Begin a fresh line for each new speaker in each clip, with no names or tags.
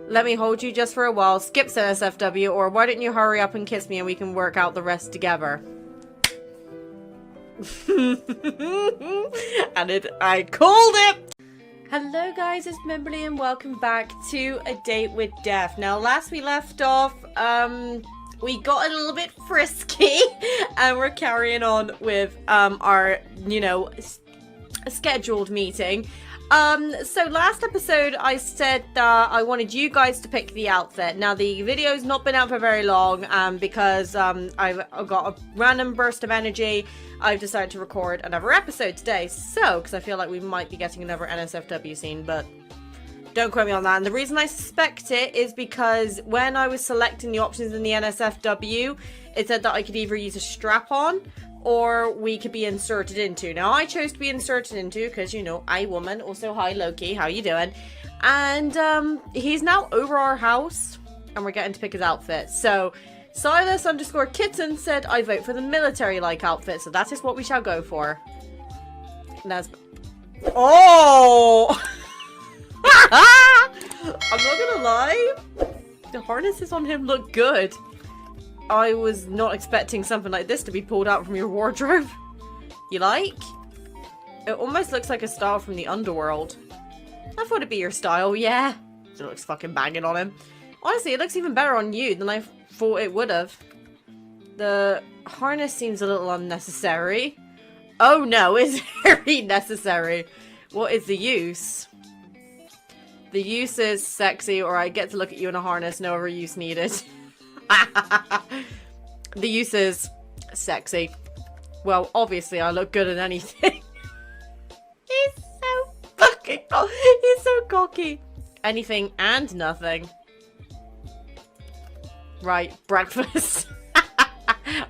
Let me hold you just for a while. Skip NSFW, or why don't you hurry up and kiss me and we can work out the rest together? And I called it! Hello guys, it's Mimberly and welcome back to A Date with Death. Now, last we left off, we got a little bit frisky and we're carrying on with our, scheduled meeting. So last episode I said that I wanted you guys to pick the outfit. Now the video's not been out for very long because I've got a random burst of energy. I've decided to record another episode today. So, because I feel like we might be getting another NSFW scene, but don't quote me on that. And the reason I suspect it is because when I was selecting the options in the NSFW, it said that I could either use a strap-on or we could be inserted into. Now, I chose to be inserted into because, I woman. Also, hi, Loki. How you doing? And he's now over our house and we're getting to pick his outfit. So, Silas_kitten said I vote for the military-like outfit. So that is what we shall go for. That's... Oh! I'm not gonna lie. The harnesses on him look good. I was not expecting something like this to be pulled out from your wardrobe. You like? It almost looks like a style from the underworld. I thought it'd be your style, yeah. It looks fucking banging on him. Honestly, it looks even better on you than I thought it would have. The harness seems a little unnecessary. Oh no, it's very necessary. What is the use? The use is sexy, or I get to look at you in a harness, no other use needed. The use is sexy. Well, obviously I look good at anything. He's so fucking he's so cocky. Anything and nothing. Right, breakfast.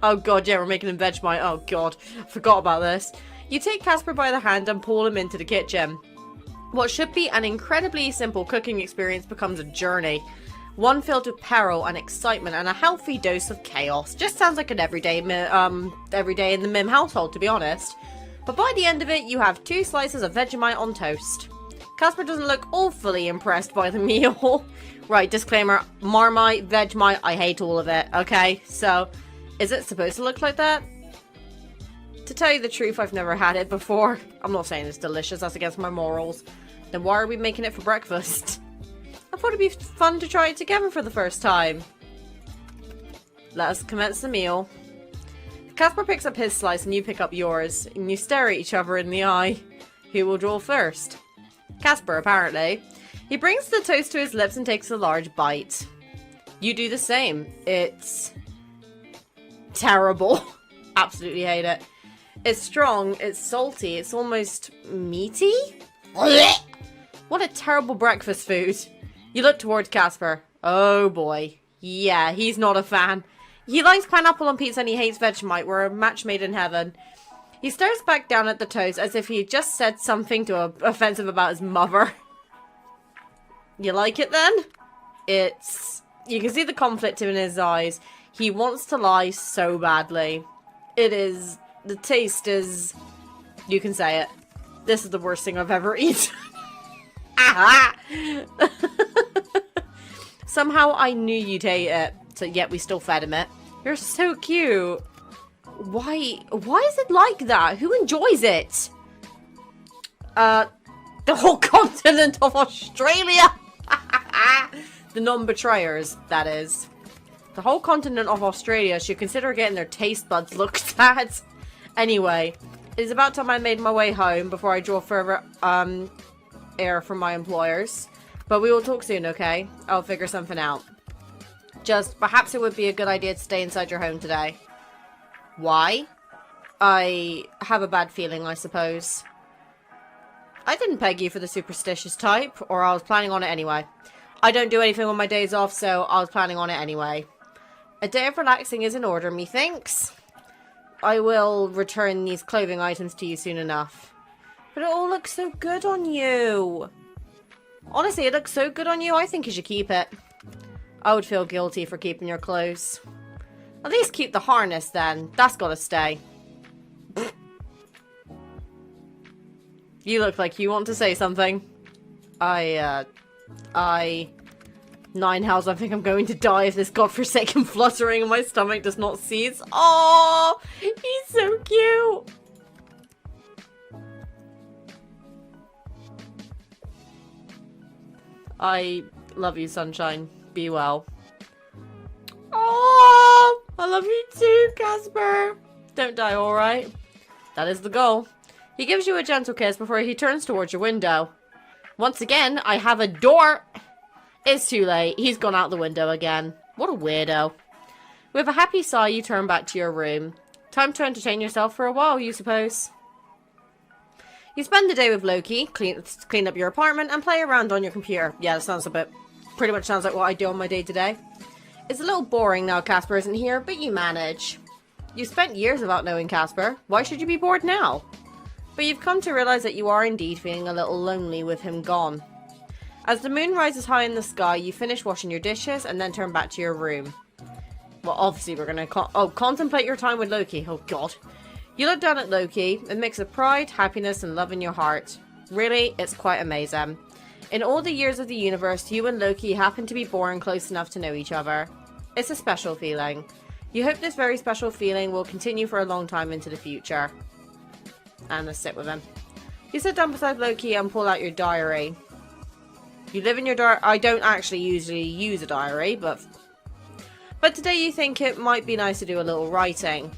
Oh god, yeah, we're making him Vegemite. Oh god, forgot about this. You take Casper by the hand and pull him into the kitchen. What should be an incredibly simple cooking experience becomes a journey. One filled with peril and excitement and a healthy dose of chaos. Just sounds like an everyday in the Mim household, to be honest. But by the end of it, you have 2 slices of Vegemite on toast. Casper doesn't look awfully impressed by the meal. Right, disclaimer, Marmite, Vegemite, I hate all of it, okay? So, is it supposed to look like that? To tell you the truth, I've never had it before. I'm not saying it's delicious, that's against my morals. Then why are we making it for breakfast? I thought it'd be fun to try it together for the first time. Let us commence the meal. Casper picks up his slice and you pick up yours, and you stare at each other in the eye. Who will draw first? Casper, apparently. He brings the toast to his lips and takes a large bite. You do the same. It's terrible. Absolutely hate it. It's strong, it's salty, it's almost meaty? What a terrible breakfast food. You look towards Casper. Oh boy. Yeah, he's not a fan. He likes pineapple on pizza and he hates Vegemite. We're a match made in heaven. He stares back down at the toast as if he had just said something offensive about his mother. You like it then? You can see the conflict in his eyes. He wants to lie so badly. The taste is... You can say it. This is the worst thing I've ever eaten. Somehow I knew you'd hate it, so yet we still fed him it. You're so cute. Why is it like that? Who enjoys it? The whole continent of Australia. The non-betrayers, that is. The whole continent of Australia should consider getting their taste buds looked at. Anyway, it is about time I made my way home before I draw further air from my employers. But we will talk soon, okay? I'll figure something out. Just, perhaps it would be a good idea to stay inside your home today. Why? I have a bad feeling, I suppose. I didn't peg you for the superstitious type, or I was planning on it anyway. I don't do anything on my days off, so I was planning on it anyway. A day of relaxing is in order, methinks. I will return these clothing items to you soon enough. But it all looks so good on you. Honestly, it looks so good on you, I think you should keep it. I would feel guilty for keeping your clothes. At least keep the harness then. That's gotta stay. You look like you want to say something. 9 hells. I think I'm going to die if this godforsaken fluttering in my stomach does not cease. Oh, he's so cute. I love you, Sunshine. Be well. Oh, I love you too, Casper. Don't die, alright? That is the goal. He gives you a gentle kiss before he turns towards your window. Once again, I have a door. It's too late. He's gone out the window again. What a weirdo. With a happy sigh, you turn back to your room. Time to entertain yourself for a while, you suppose. You spend the day with Loki, clean up your apartment, and play around on your computer. Yeah, that sounds pretty much sounds like what I do on my day-to-day. It's a little boring now Casper isn't here, but you manage. You spent years without knowing Casper. Why should you be bored now? But you've come to realize that you are indeed feeling a little lonely with him gone. As the moon rises high in the sky, you finish washing your dishes and then turn back to your room. Well, obviously we're going to contemplate your time with Loki. Oh, God. You look down at Loki, a mix of pride, happiness, and love in your heart. Really, it's quite amazing. In all the years of the universe, you and Loki happen to be born close enough to know each other. It's a special feeling. You hope this very special feeling will continue for a long time into the future. And let's sit with him. You sit down beside Loki and pull out your diary. You live in your diary. I don't actually usually use a diary, but today you think it might be nice to do a little writing.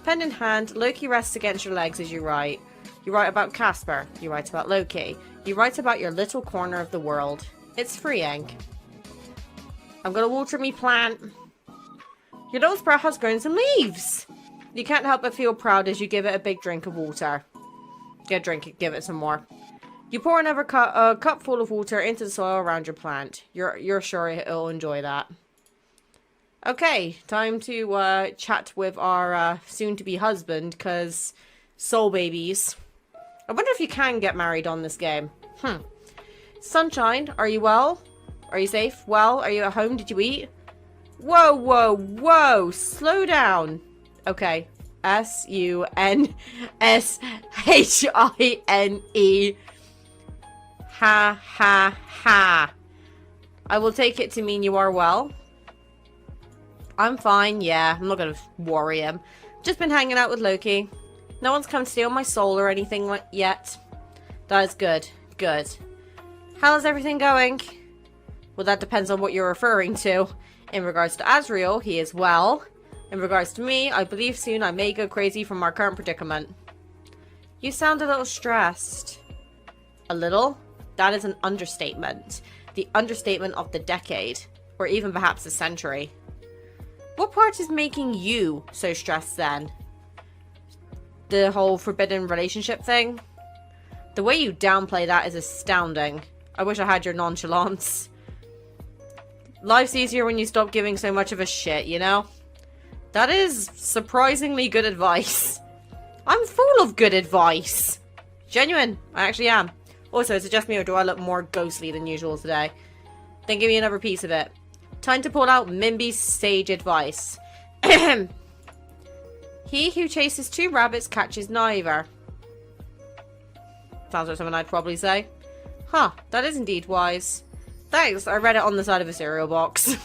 Pen in hand, Loki rests against your legs as you write. You write about Casper. You write about Loki. You write about your little corner of the world. It's freeing. I'm gonna water me plant. Your little sprout has grown some leaves. You can't help but feel proud as you give it a big drink of water. Yeah, drink it, give it some more. You pour another cup full of water into the soil around your plant. You're sure it'll enjoy that. Okay, time to chat with our soon-to-be husband, because soul babies. I wonder if you can get married on this game. Sunshine, are you well? Are you safe? Well, are you at home? Did you eat? Whoa, whoa, whoa! Slow down. Okay. S-U-N-S-H-I-N-E. Ha, ha, ha. I will take it to mean you are well. I'm fine, yeah. I'm not gonna worry him. Just been hanging out with Loki. No one's come to steal my soul or anything yet. That is good. Good. How's everything going? Well, that depends on what you're referring to. In regards to Azrael, he is well. In regards to me, I believe soon I may go crazy from our current predicament. You sound a little stressed. A little? That is an understatement. The understatement of the decade. Or even perhaps the century. What part is making you so stressed then? The whole forbidden relationship thing? The way you downplay that is astounding. I wish I had your nonchalance. Life's easier when you stop giving so much of a shit, you know? That is surprisingly good advice. I'm full of good advice. Genuine, I actually am. Also, is it just me or do I look more ghostly than usual today? Then give me another piece of it. Time to pull out Mimby's sage advice. He who chases 2 rabbits catches neither. Sounds like something I'd probably say. Huh, that is indeed wise. Thanks, I read it on the side of a cereal box.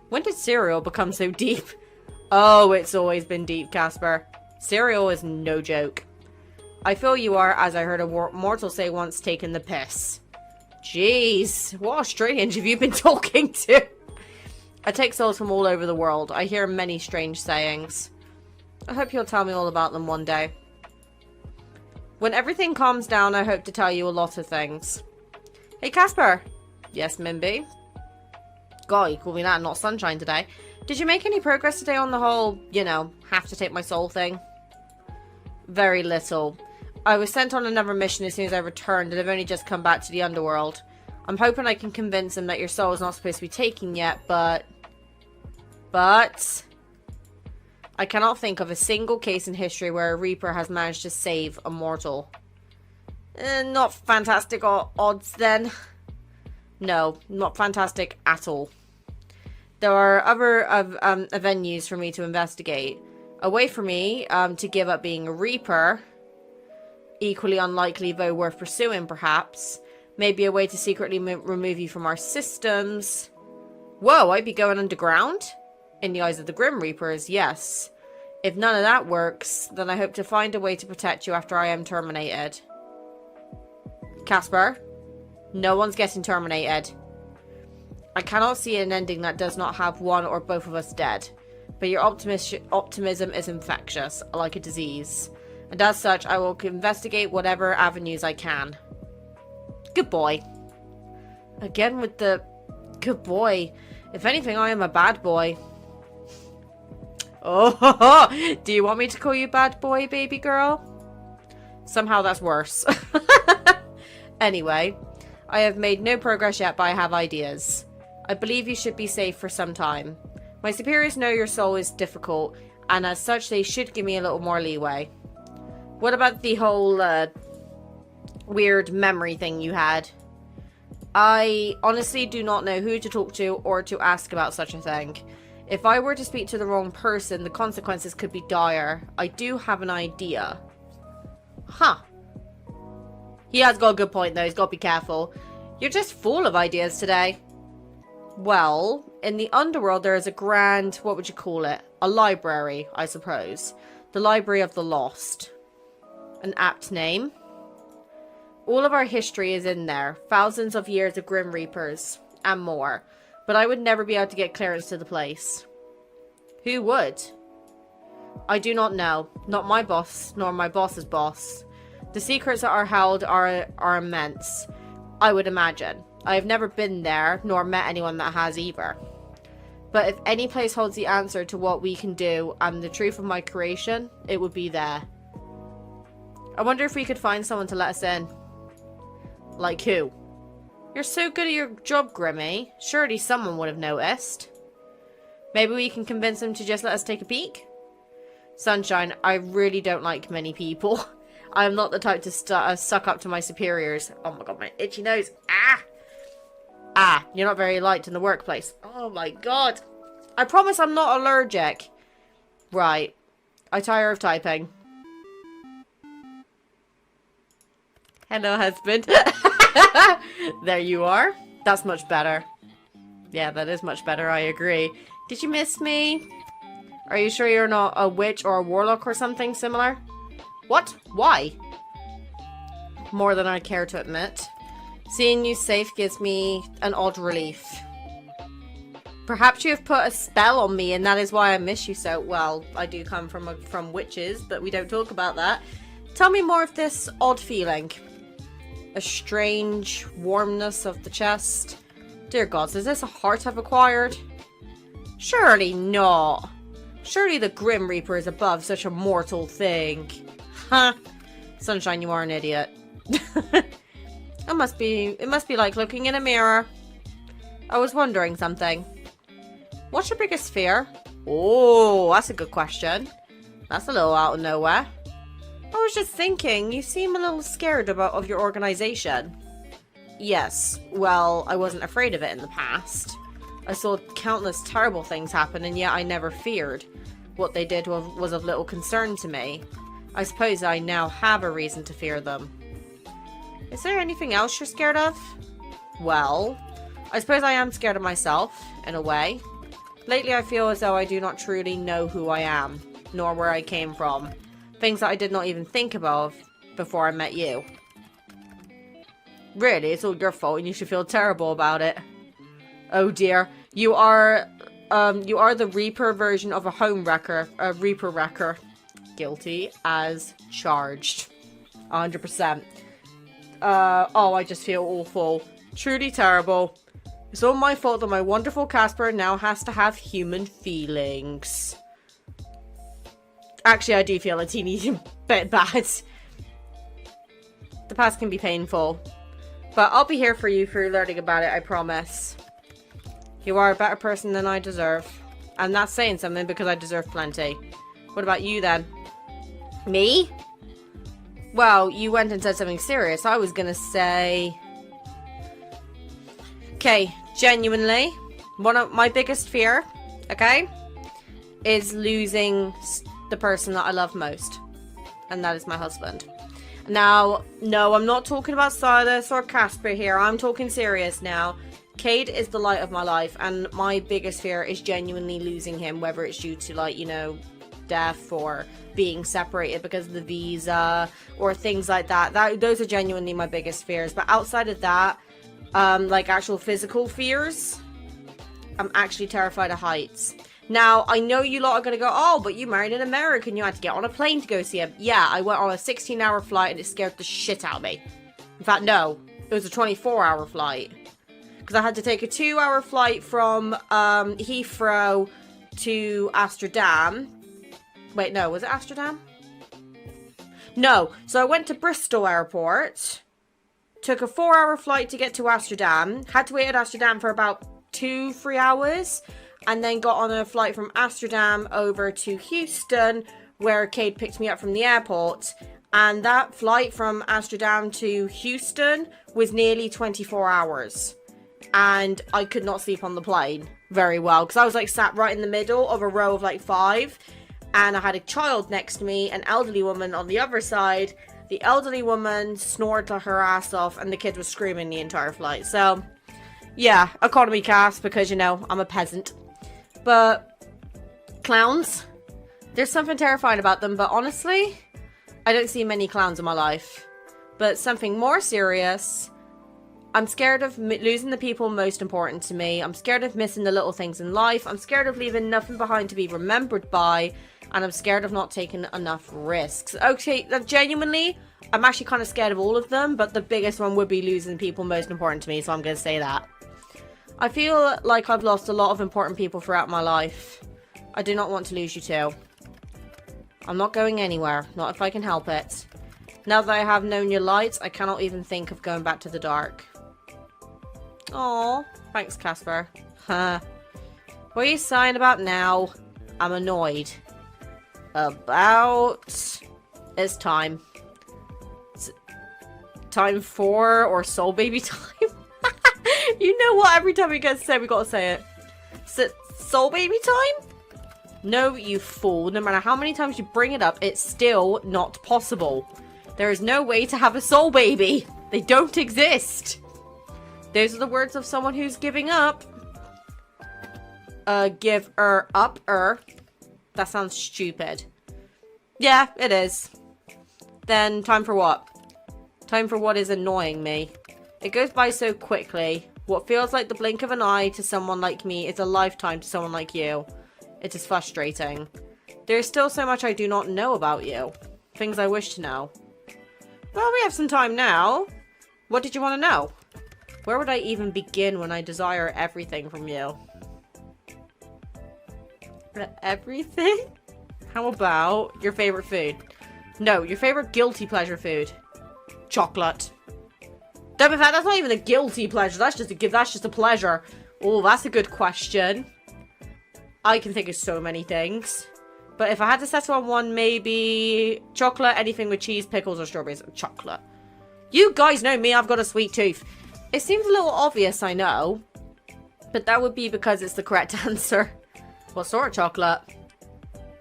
When did cereal become so deep? Oh, it's always been deep, Casper. Cereal is no joke. I feel you are, as I heard a mortal say once, taking the piss. Jeez, what Australians have you been talking to? I take souls from all over the world. I hear many strange sayings. I hope you'll tell me all about them one day. When everything calms down, I hope to tell you a lot of things. Hey, Casper. Yes, Mimby? God, you call me that, not Sunshine today. Did you make any progress today on the whole, you know, have to take my soul thing? Very little. I was sent on another mission as soon as I returned, and I've only just come back to the underworld. I'm hoping I can convince him that your soul is not supposed to be taken yet, but I cannot think of a single case in history where a Reaper has managed to save a mortal. Not fantastic odds then. No, not fantastic at all. There are other avenues for me to investigate. A way for me to give up being a Reaper, equally unlikely though worth pursuing perhaps. Maybe a way to secretly remove you from our systems. Whoa, I'd be going underground? In the eyes of the Grim Reapers, yes. If none of that works, then I hope to find a way to protect you after I am terminated. Casper, no one's getting terminated. I cannot see an ending that does not have one or both of us dead. But your optimism is infectious, like a disease. And as such, I will investigate whatever avenues I can. Good boy. Again with the... Good boy. If anything, I am a bad boy. Oh, do you want me to call you bad boy, baby girl? Somehow that's worse. Anyway, I have made no progress yet, but I have ideas. I believe you should be safe for some time. My superiors know your soul is difficult, and as such, they should give me a little more leeway. What about the whole, weird memory thing you had? I honestly do not know who to talk to or to ask about such a thing. If I were to speak to the wrong person, the consequences could be dire. I do have an idea. Huh. He has got a good point, though. He's got to be careful. You're just full of ideas today. Well, in the underworld, there is a grand... What would you call it? A library, I suppose. The Library of the Lost. An apt name. All of our history is in there. Thousands of years of Grim Reapers. And more. But I would never be able to get clearance to the place. Who would? I do not know. Not my boss, nor my boss's boss. The secrets that are held are immense, I would imagine. I have never been there, nor met anyone that has either. But if any place holds the answer to what we can do and the truth of my creation, it would be there. I wonder if we could find someone to let us in. Like who? You're so good at your job, Grimmy. Surely someone would have noticed. Maybe we can convince them to just let us take a peek? Sunshine, I really don't like many people. I'm not the type to suck up to my superiors. Oh my god, my itchy nose. Ah! Ah, you're not very liked in the workplace. Oh my god. I promise I'm not allergic. Right. I tire of typing. Hello, husband. There you are. That's much better. Yeah, that is much better, I agree. Did you miss me? Are you sure you're not a witch or a warlock or something similar? What? Why? More than I care to admit. Seeing you safe gives me an odd relief. Perhaps you have put a spell on me and that is why I miss you so. Well, I do come from witches, but we don't talk about that. Tell me more of this odd feeling. A strange warmness of the chest. Dear gods, is this a heart I've acquired? Surely not. Surely the Grim Reaper is above such a mortal thing. Huh. Sunshine, you are an idiot. It must be like looking in a mirror. I was wondering something. What's your biggest fear? Oh, that's a good question. That's a little out of nowhere. I was just thinking, you seem a little scared of your organization. Yes, well, I wasn't afraid of it in the past. I saw countless terrible things happen, and yet I never feared. What they did was of little concern to me. I suppose I now have a reason to fear them. Is there anything else you're scared of? Well, I suppose I am scared of myself, in a way. Lately I feel as though I do not truly know who I am, nor where I came from. Things that I did not even think about before I met you. Really, it's all your fault and you should feel terrible about it. Oh dear, you are the Reaper version of a home wrecker, a Reaper wrecker. Guilty as charged. 100%. Oh, I just feel awful. Truly terrible. It's all my fault that my wonderful Casper now has to have human feelings. Actually, I do feel a teeny bit bad. The past can be painful. But I'll be here for you through learning about it, I promise. You are a better person than I deserve. And that's saying something because I deserve plenty. What about you then? Me? Well, you went and said something serious. I was gonna say... Okay, genuinely, one of my biggest fear, okay, is losing the person that I love most. And that is my husband. Now, no, I'm not talking about Silas or Casper here. I'm talking serious now. Cade is the light of my life, and my biggest fear is genuinely losing him, whether it's due to, like, you know, death or being separated because of the visa or things like that. Those are genuinely my biggest fears. But outside of that, like actual physical fears, I'm actually terrified of heights. Now, I know you lot are going to go, oh, but you married an American, you had to get on a plane to go see him. Yeah, I went on a 16-hour flight and it scared the shit out of me. In fact, no, it was a 24-hour flight. Because I had to take a 2-hour flight from Heathrow to Amsterdam. Wait, no, was it Amsterdam? No, so I went to Bristol Airport, took a 4-hour flight to get to Amsterdam, had to wait at Amsterdam for about 2-3 hours, and then got on a flight from Amsterdam over to Houston, where Cade picked me up from the airport. And that flight from Amsterdam to Houston was nearly 24 hours. And I could not sleep on the plane very well, because I was like sat right in the middle of a row of like 5, and I had a child next to me, an elderly woman on the other side. The elderly woman snored her ass off, and the kid was screaming the entire flight. So, yeah, economy class, because, you know, I'm a peasant. But clowns, there's something terrifying about them, but honestly, I don't see many clowns in my life. But something more serious, I'm scared of losing the people most important to me. I'm scared of missing the little things in life. I'm scared of leaving nothing behind to be remembered by. And I'm scared of not taking enough risks. Okay, genuinely, I'm actually kind of scared of all of them. But the biggest one would be losing people most important to me. So I'm going to say that. I feel like I've lost a lot of important people throughout my life. I do not want to lose you too. I'm not going anywhere. Not if I can help it. Now that I have known your light, I cannot even think of going back to the dark. Aw, thanks, Casper. Huh. What are you sighing about now? I'm annoyed. About... It's time. It's time for... or soul baby time? You know what? Every time we get said, we gotta say it. Is it soul baby time? No, you fool. No matter how many times you bring it up, it's still not possible. There is no way to have a soul baby. They don't exist. Those are the words of someone who's giving up. Give up. That sounds stupid. Yeah, it is. Then time for what? Time for what is annoying me. It goes by so quickly. What feels like the blink of an eye to someone like me is a lifetime to someone like you. It is frustrating. There is still so much I do not know about you. Things I wish to know. Well, we have some time now. What did you want to know? Where would I even begin when I desire everything from you? Everything? How about your favorite food? No, your favorite guilty pleasure food. Chocolate. In fact, that's not even a guilty pleasure. That's just a pleasure. Oh, that's a good question. I can think of so many things. But if I had to settle on one, maybe chocolate, anything with cheese, pickles, or strawberries. Chocolate. You guys know me, I've got a sweet tooth. It seems a little obvious, I know. But that would be because it's the correct answer. What sort of chocolate?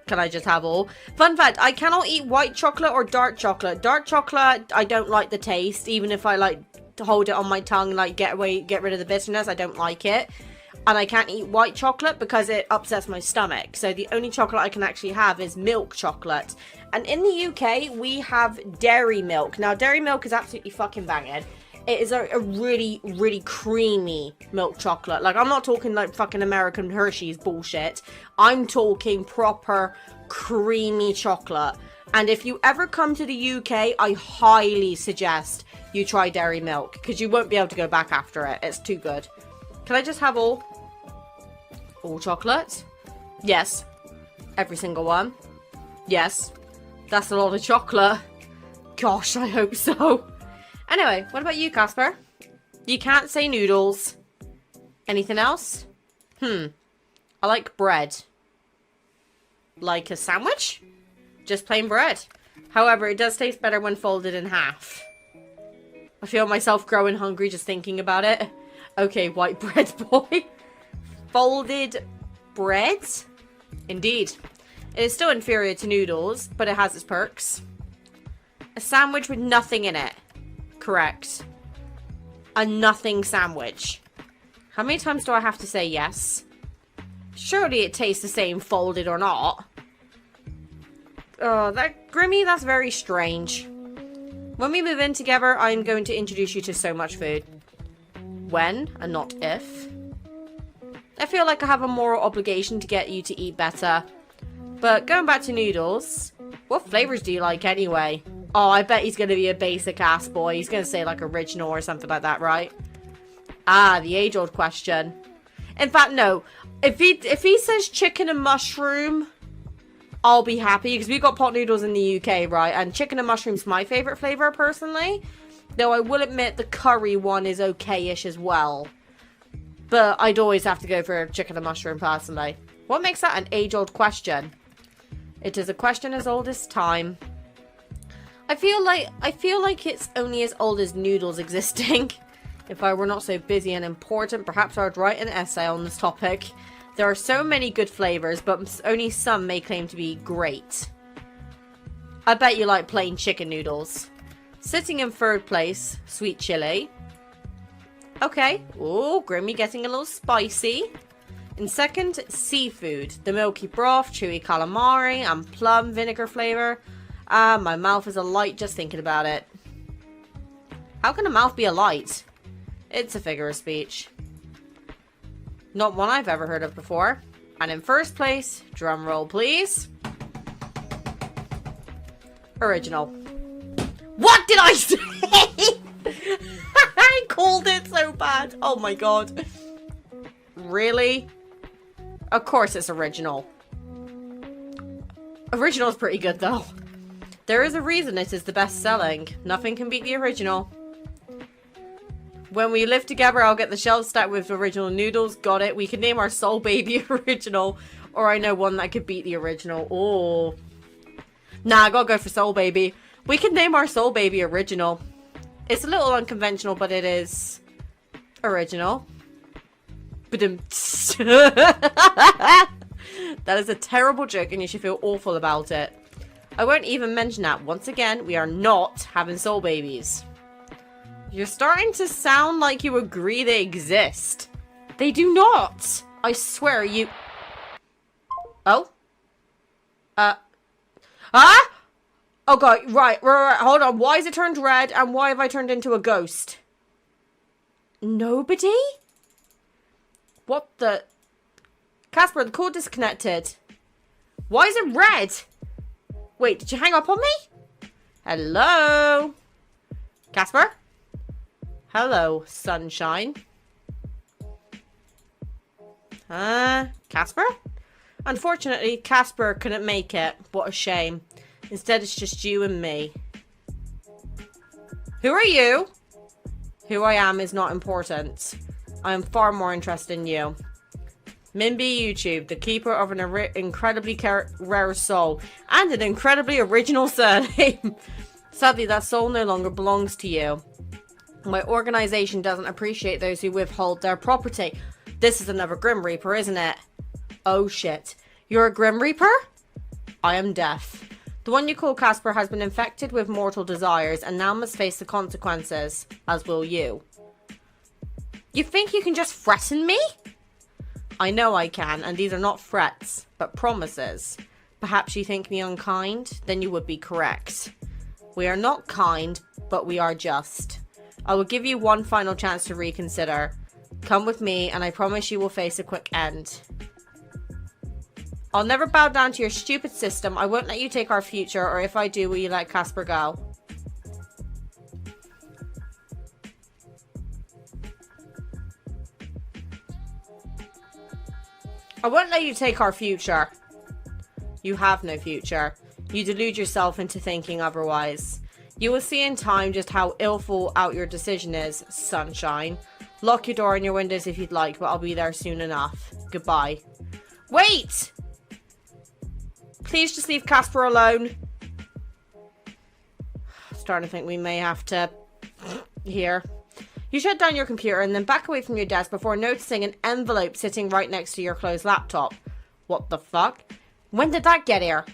Can I just have all? Fun fact, I cannot eat white chocolate or dark chocolate. Dark chocolate, I don't like the taste. Even if I like to hold it on my tongue, like get rid of the bitterness, I don't like it. And I can't eat white chocolate because it upsets my stomach. So the only chocolate I can actually have is milk chocolate. And in the UK, we have dairy milk. Now, dairy milk is absolutely fucking banging. It is a really, really creamy milk chocolate. Like, I'm not talking like fucking American Hershey's bullshit. I'm talking proper creamy chocolate. And if you ever come to the UK, I highly suggest you try dairy milk. Because you won't be able to go back after it. It's too good. Can I just have all chocolate? Yes. Every single one? Yes. That's a lot of chocolate. Gosh, I hope so. Anyway, what about you, Casper? You can't say noodles. Anything else? I like bread. Like a sandwich? Just plain bread. However, it does taste better when folded in half. I feel myself growing hungry just thinking about it. Okay, white bread boy. Folded bread? Indeed. It is still inferior to noodles, but it has its perks. A sandwich with nothing in it. Correct. A nothing sandwich. How many times do I have to say yes? Surely it tastes the same folded or not. Oh, Grimmy, that's very strange. When we move in together, I'm going to introduce you to so much food. When, and not if. I feel like I have a moral obligation to get you to eat better. But going back to noodles, what flavors do you like anyway? Oh, I bet he's going to be a basic ass boy. He's going to say like original or something like that, right? Ah, the age-old question. In fact, no. If he says chicken and mushroom, I'll be happy because we've got pot noodles in the UK, right? And chicken and mushroom's my favorite flavor personally. Though I will admit the curry one is okay-ish as well. But I'd always have to go for chicken and mushroom personally. What makes that an age-old question? It is a question as old as time. I feel like it's only as old as noodles existing. If I were not so busy and important, perhaps I would write an essay on this topic. There are so many good flavors, but only some may claim to be great. I bet you like plain chicken noodles. Sitting in third place, sweet chili. Okay. Ooh, Grimmy getting a little spicy. In second, seafood. The milky broth, chewy calamari, and plum vinegar flavor. Ah, my mouth is alight just thinking about it. How can a mouth be alight? It's a figure of speech. Not one I've ever heard of before. And in first place, drum roll please. Original. What did I say? I called it so bad. Oh my god. Really? Of course it's original. Original's pretty good though. There is a reason it is the best selling. Nothing can beat the original. When we live together, I'll get the shelves stacked with original noodles. Got it. We can name our Soul Baby original. Or I know one that could beat the original. Oh. Nah, I gotta go for Soul Baby. We can name our Soul Baby original. It's a little unconventional, but it is original. That is a terrible joke and you should feel awful about it. I won't even mention that. Once again, we are not having Soul Babies. You're starting to sound like you agree they exist. They do not. I swear you... Oh? Ah? Oh god, right, hold on. Why is it turned red and why have I turned into a ghost? Nobody? What the... Casper, the call disconnected. Why is it red? Wait, did you hang up on me? Hello? Casper? Hello, sunshine. Casper? Unfortunately, Casper couldn't make it. What a shame. Instead, it's just you and me. Who are you? Who I am is not important. I am far more interested in you. Mimby YouTube, the keeper of an incredibly rare soul and an incredibly original surname. Sadly, that soul no longer belongs to you. My organization doesn't appreciate those who withhold their property. This is another Grim Reaper, isn't it? Oh shit. You're a Grim Reaper? I am deaf. The one you call Casper has been infected with mortal desires and now must face the consequences, as will you. You think you can just threaten me? I know I can, and these are not threats, but promises. Perhaps you think me unkind? Then you would be correct. We are not kind, but we are just. I will give you one final chance to reconsider. Come with me, and I promise you will face a quick end. I'll never bow down to your stupid system. I won't let you take our future, or if I do, will you let Casper go? I won't let you take our future. You have no future. You delude yourself into thinking otherwise. You will see in time just how ill thought out your decision is, sunshine. Lock your door and your windows if you'd like, but I'll be there soon enough. Goodbye. Wait! Please just leave Casper alone. Starting to think we may have to... Here. You shut down your computer and then back away from your desk before noticing an envelope sitting right next to your closed laptop. What the fuck? When did that get here?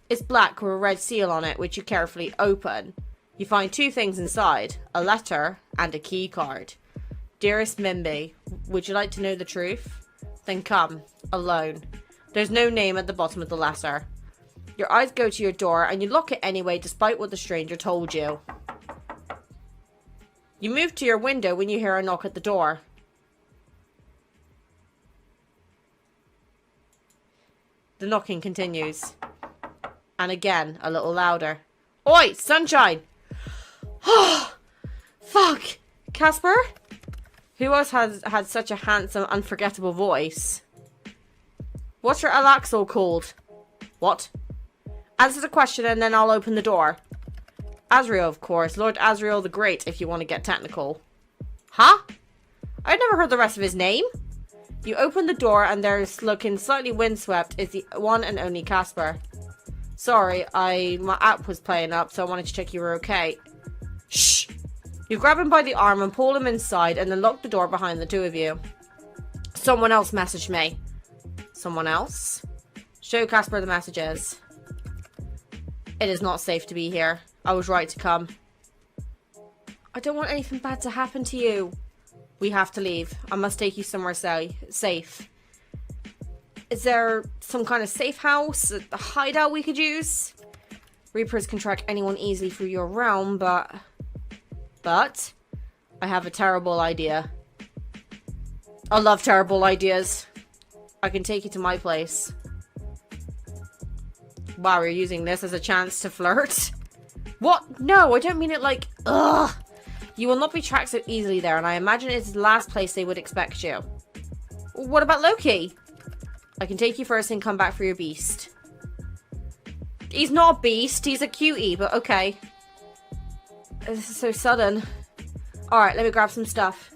It's black with a red seal on it, which you carefully open. You find two things inside, a letter and a key card. Dearest Mimby, would you like to know the truth? Then come, alone. There's no name at the bottom of the letter. Your eyes go to your door and you lock it anyway despite what the stranger told you. You move to your window when you hear a knock at the door. The knocking continues. And again, a little louder. Oi, sunshine! Oh, fuck! Casper? Who else has had such a handsome, unforgettable voice? What's your Alaxel called? What? Answer the question and then I'll open the door. Azrael, of course. Lord Azrael the Great, if you want to get technical. Huh? I've never heard the rest of his name. You open the door and there's, looking slightly windswept, is the one and only Casper. Sorry, my app was playing up, so I wanted to check you were okay. Shh! You grab him by the arm and pull him inside and then lock the door behind the two of you. Someone else messaged me. Someone else? Show Casper the messages. It is not safe to be here. I was right to come. I don't want anything bad to happen to you. We have to leave. I must take you somewhere safe. Is there some kind of safe house? A hideout we could use? Reapers can track anyone easily through your realm, but I have a terrible idea. I love terrible ideas. I can take you to my place. Wow, you're using this as a chance to flirt? What? No, I don't mean it like, ugh. You will not be tracked so easily there, and I imagine it's the last place they would expect you. What about Loki? I can take you first and come back for your beast. He's not a beast, he's a cutie, but okay. This is so sudden. Alright, let me grab some stuff.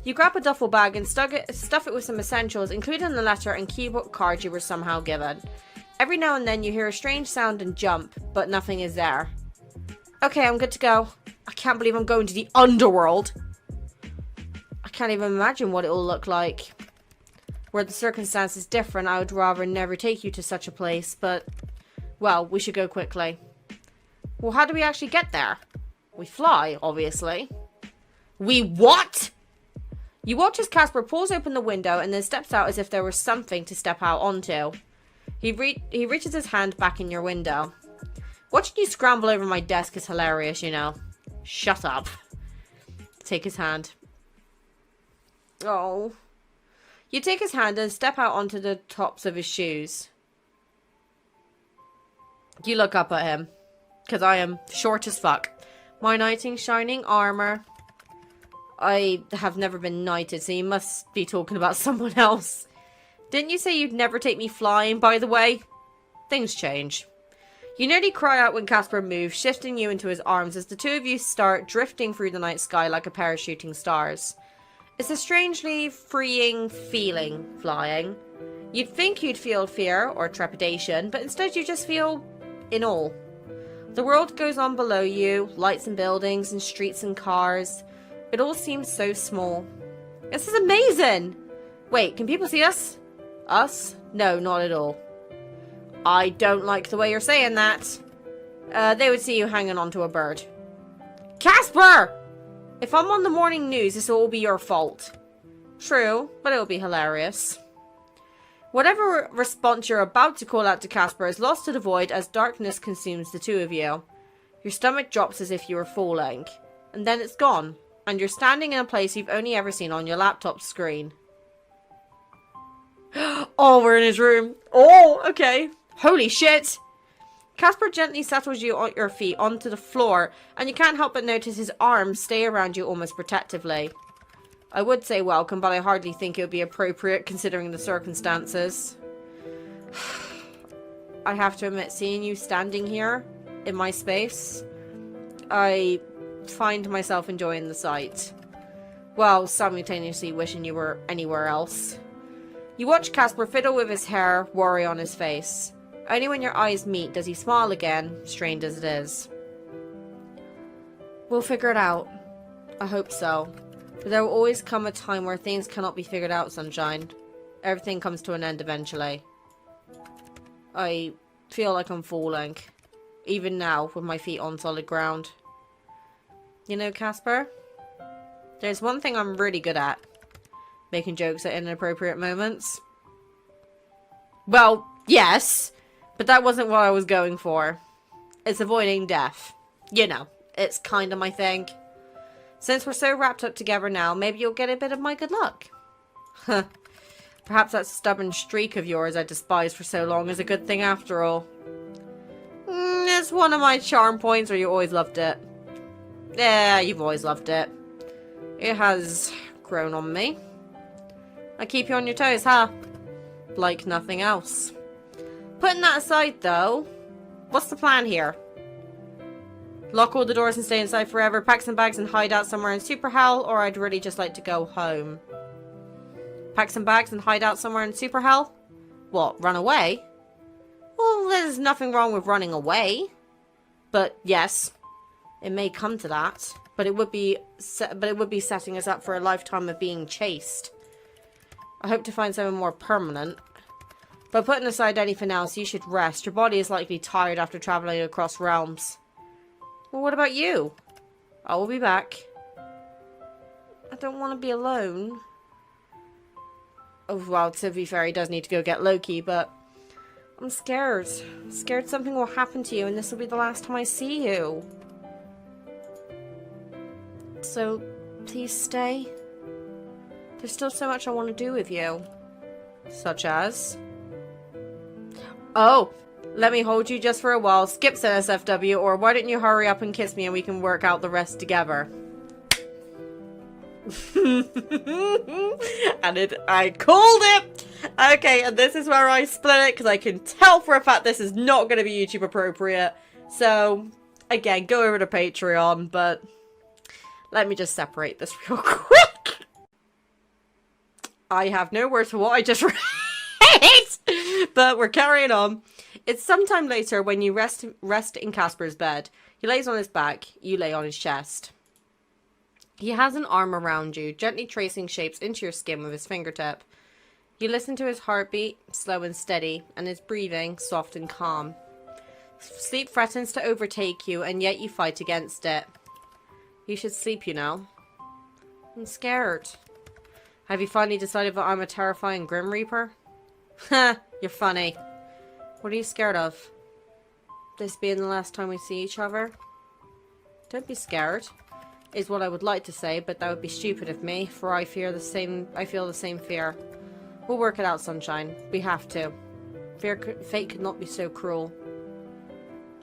You grab a duffel bag and stuff it with some essentials, including the letter and keyboard card you were somehow given. Every now and then you hear a strange sound and jump, but nothing is there. Okay, I'm good to go. I can't believe I'm going to the underworld. I can't even imagine what it will look like. Were the circumstances different, I would rather never take you to such a place, but... well, we should go quickly. Well, how do we actually get there? We fly, obviously. We what? You watch as Casper pulls open the window and then steps out as if there was something to step out onto. He reaches his hand back in your window. Watching you scramble over my desk is hilarious, you know. Shut up. Take his hand. Oh. You take his hand and step out onto the tops of his shoes. You look up at him. Because I am short as fuck. My knight in shining armor. I have never been knighted, so you must be talking about someone else. Didn't you say you'd never take me flying, by the way? Things change. You nearly cry out when Casper moves, shifting you into his arms as the two of you start drifting through the night sky like a pair of shooting stars. It's a strangely freeing feeling, flying. You'd think you'd feel fear or trepidation, but instead you just feel in awe. The world goes on below you, lights and buildings and streets and cars. It all seems so small. This is amazing! Wait, can people see us? Us? No, not at all. I don't like the way you're saying that. They would see you hanging onto a bird. Casper! If I'm on the morning news, this will all be your fault. True, but it'll be hilarious. Whatever response you're about to call out to Casper is lost to the void as darkness consumes the two of you. Your stomach drops as if you were falling. And then it's gone. And you're standing in a place you've only ever seen on your laptop screen. Oh, we're in his room. Oh, okay. Holy shit. Casper gently settles you on your feet onto the floor, and you can't help but notice his arms stay around you almost protectively. I would say welcome, but I hardly think it would be appropriate considering the circumstances. I have to admit, seeing you standing here in my space, I find myself enjoying the sight. While simultaneously wishing you were anywhere else. You watch Casper fiddle with his hair, worry on his face. Only when your eyes meet does he smile again, strained as it is. We'll figure it out. I hope so. But there will always come a time where things cannot be figured out, Sunshine. Everything comes to an end eventually. I feel like I'm falling. Even now, with my feet on solid ground. You know, Casper? There's one thing I'm really good at. Making jokes at inappropriate moments. Well, yes. But that wasn't what I was going for. It's avoiding death. You know, it's kind of my thing. Since we're so wrapped up together now, maybe you'll get a bit of my good luck. Huh. Perhaps that stubborn streak of yours I despised for so long is a good thing after all. It's one of my charm points, or you always loved it. Yeah, you've always loved it. It has grown on me. I keep you on your toes, huh? Like nothing else. Putting that aside, though, what's the plan here? Lock all the doors and stay inside forever, pack some bags and hide out somewhere in super hell, or I'd really just like to go home. Pack some bags and hide out somewhere in super hell? What, run away? Well, there's nothing wrong with running away. But yes, it may come to that. But it would be setting us up for a lifetime of being chased. I hope to find something more permanent. But putting aside anything else, you should rest. Your body is likely tired after traveling across realms. Well, what about you? I will be back. I don't want to be alone. Oh, well, to be fair, he does need to go get Loki, but I'm scared. I'm scared something will happen to you and this will be the last time I see you. So, please stay. There's still so much I want to do with you. Such as? Oh, let me hold you just for a while. Skip SFW, or why don't you hurry up and kiss me and we can work out the rest together. I called it! Okay, and this is where I split it, because I can tell for a fact this is not going to be YouTube appropriate. So, again, go over to Patreon, but let me just separate this real quick. I have no words for what I just read, but we're carrying on. It's sometime later when you rest in Casper's bed. He lays on his back, you lay on his chest. He has an arm around you, gently tracing shapes into your skin with his fingertip. You listen to his heartbeat, slow and steady, and his breathing, soft and calm. Sleep threatens to overtake you, and yet you fight against it. You should sleep, you know. I'm scared. Have you finally decided that I'm a terrifying Grim Reaper? Ha, you're funny. What are you scared of? This being the last time we see each other? Don't be scared, is what I would like to say, but that would be stupid of me, for I feel the same fear. We'll work it out, sunshine. We have to. Fate could not be so cruel.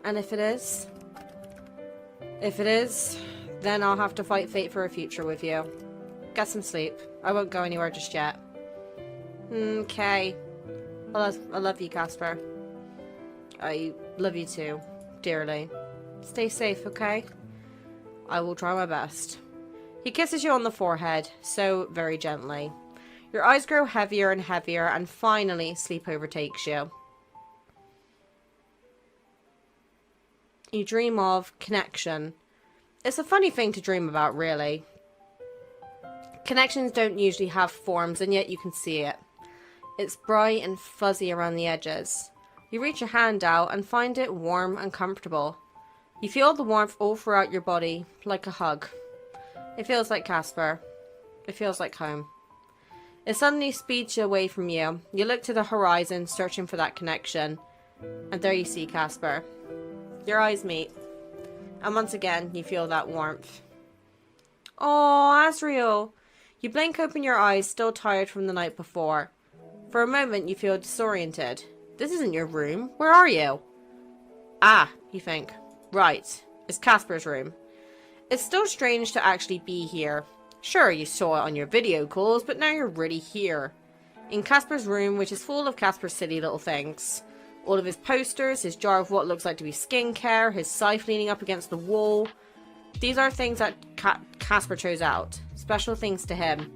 And if it is, then I'll have to fight fate for a future with you. Get some sleep. I won't go anywhere just yet. Okay. I love you, Casper. I love you too, dearly. Stay safe, okay? I will try my best. He kisses you on the forehead, so very gently. Your eyes grow heavier and heavier, and finally sleep overtakes you. You dream of connection. It's a funny thing to dream about, really. Connections don't usually have forms, and yet you can see it. It's bright and fuzzy around the edges. You reach your hand out and find it warm and comfortable. You feel the warmth all throughout your body, like a hug. It feels like Casper. It feels like home. It suddenly speeds away from you. You look to the horizon, searching for that connection. And there you see Casper. Your eyes meet. And once again, you feel that warmth. Oh, Asriel. You blink open your eyes, still tired from the night before. For a moment, you feel disoriented. This isn't your room. Where are you? Ah, you think. Right. It's Casper's room. It's still strange to actually be here. Sure, you saw it on your video calls, but now you're really here. In Casper's room, which is full of Casper's silly little things. All of his posters, his jar of what looks like to be skincare, his scythe leaning up against the wall. These are things that Casper chose out. Special things to him.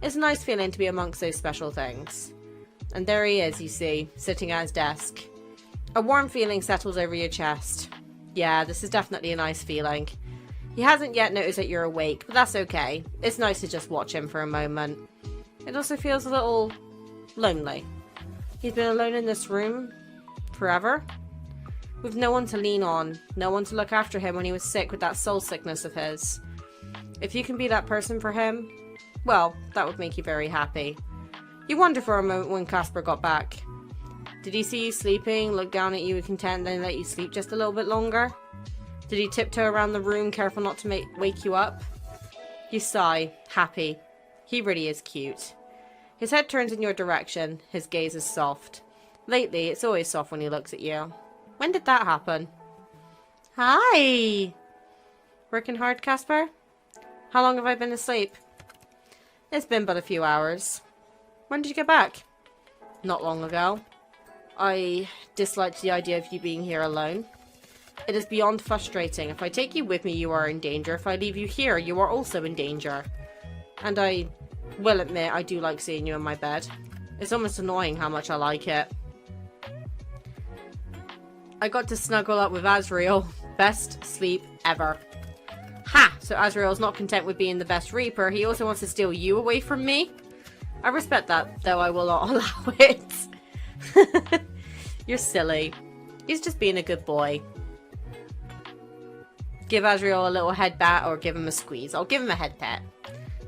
It's a nice feeling to be amongst those special things. And there he is, you see, sitting at his desk. A warm feeling settles over your chest. Yeah, this is definitely a nice feeling. He hasn't yet noticed that you're awake, but that's okay. It's nice to just watch him for a moment. It also feels a little lonely. He's been alone in this room forever, with no one to lean on, no one to look after him when he was sick with that soul sickness of his. If you can be that person for him, well, that would make you very happy. You wonder for a moment when Casper got back. Did he see you sleeping, look down at you with content, then let you sleep just a little bit longer? Did he tiptoe around the room, careful not to wake you up? You sigh, happy. He really is cute. His head turns in your direction. His gaze is soft. Lately, it's always soft when he looks at you. When did that happen? Hi! Working hard, Casper? How long have I been asleep? It's been but a few hours. When did you get back? Not long ago. I disliked the idea of you being here alone. It is beyond frustrating. If I take you with me, you are in danger. If I leave you here, you are also in danger. And I will admit, I do like seeing you in my bed. It's almost annoying how much I like it. I got to snuggle up with Azrael. Best sleep ever. Ha! So Azrael's not content with being the best Reaper. He also wants to steal you away from me? I respect that, though I will not allow it. You're silly. He's just being a good boy. Give Azrael a little head bat or give him a squeeze. I'll give him a head pat.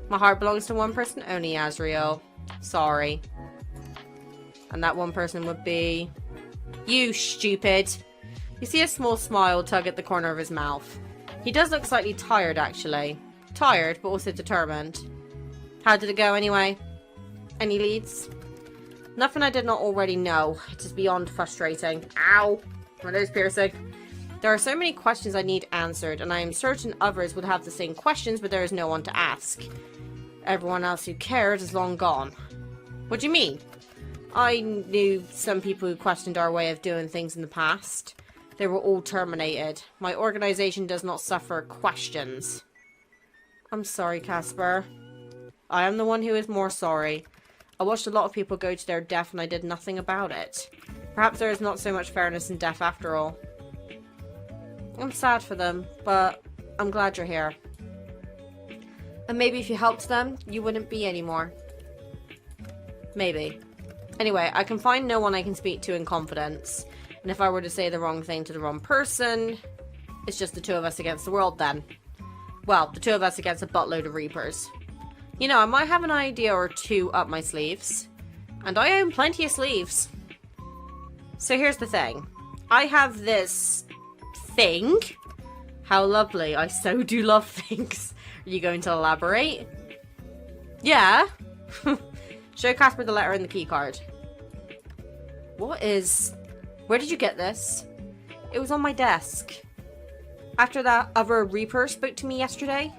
My heart belongs to one person only, Azrael. Sorry. And that one person would be... you, stupid. You see a small smile tug at the corner of his mouth. He does look slightly tired, actually. Tired, but also determined. How did it go, anyway? Any leads? Nothing I did not already know. It is beyond frustrating. Ow! My nose piercing. There are so many questions I need answered, and I am certain others would have the same questions, but there is no one to ask. Everyone else who cared is long gone. What do you mean? I knew some people who questioned our way of doing things in the past. They were all terminated. My organization does not suffer questions. I'm sorry, Casper. I am the one who is more sorry. I watched a lot of people go to their death and I did nothing about it. Perhaps there is not so much fairness in death after all. I'm sad for them, but I'm glad you're here. And maybe if you helped them, you wouldn't be anymore. Maybe. Anyway, I can find no one I can speak to in confidence. And if I were to say the wrong thing to the wrong person, it's just the two of us against the world then. Well, the two of us against a buttload of Reapers. You know, I might have an idea or two up my sleeves. And I own plenty of sleeves. So here's the thing. I have this thing. How lovely. I so do love things. Are you going to elaborate? Yeah. Show Casper the letter and the key card. What is... Where did you get this? It was on my desk. After that other Reaper spoke to me yesterday?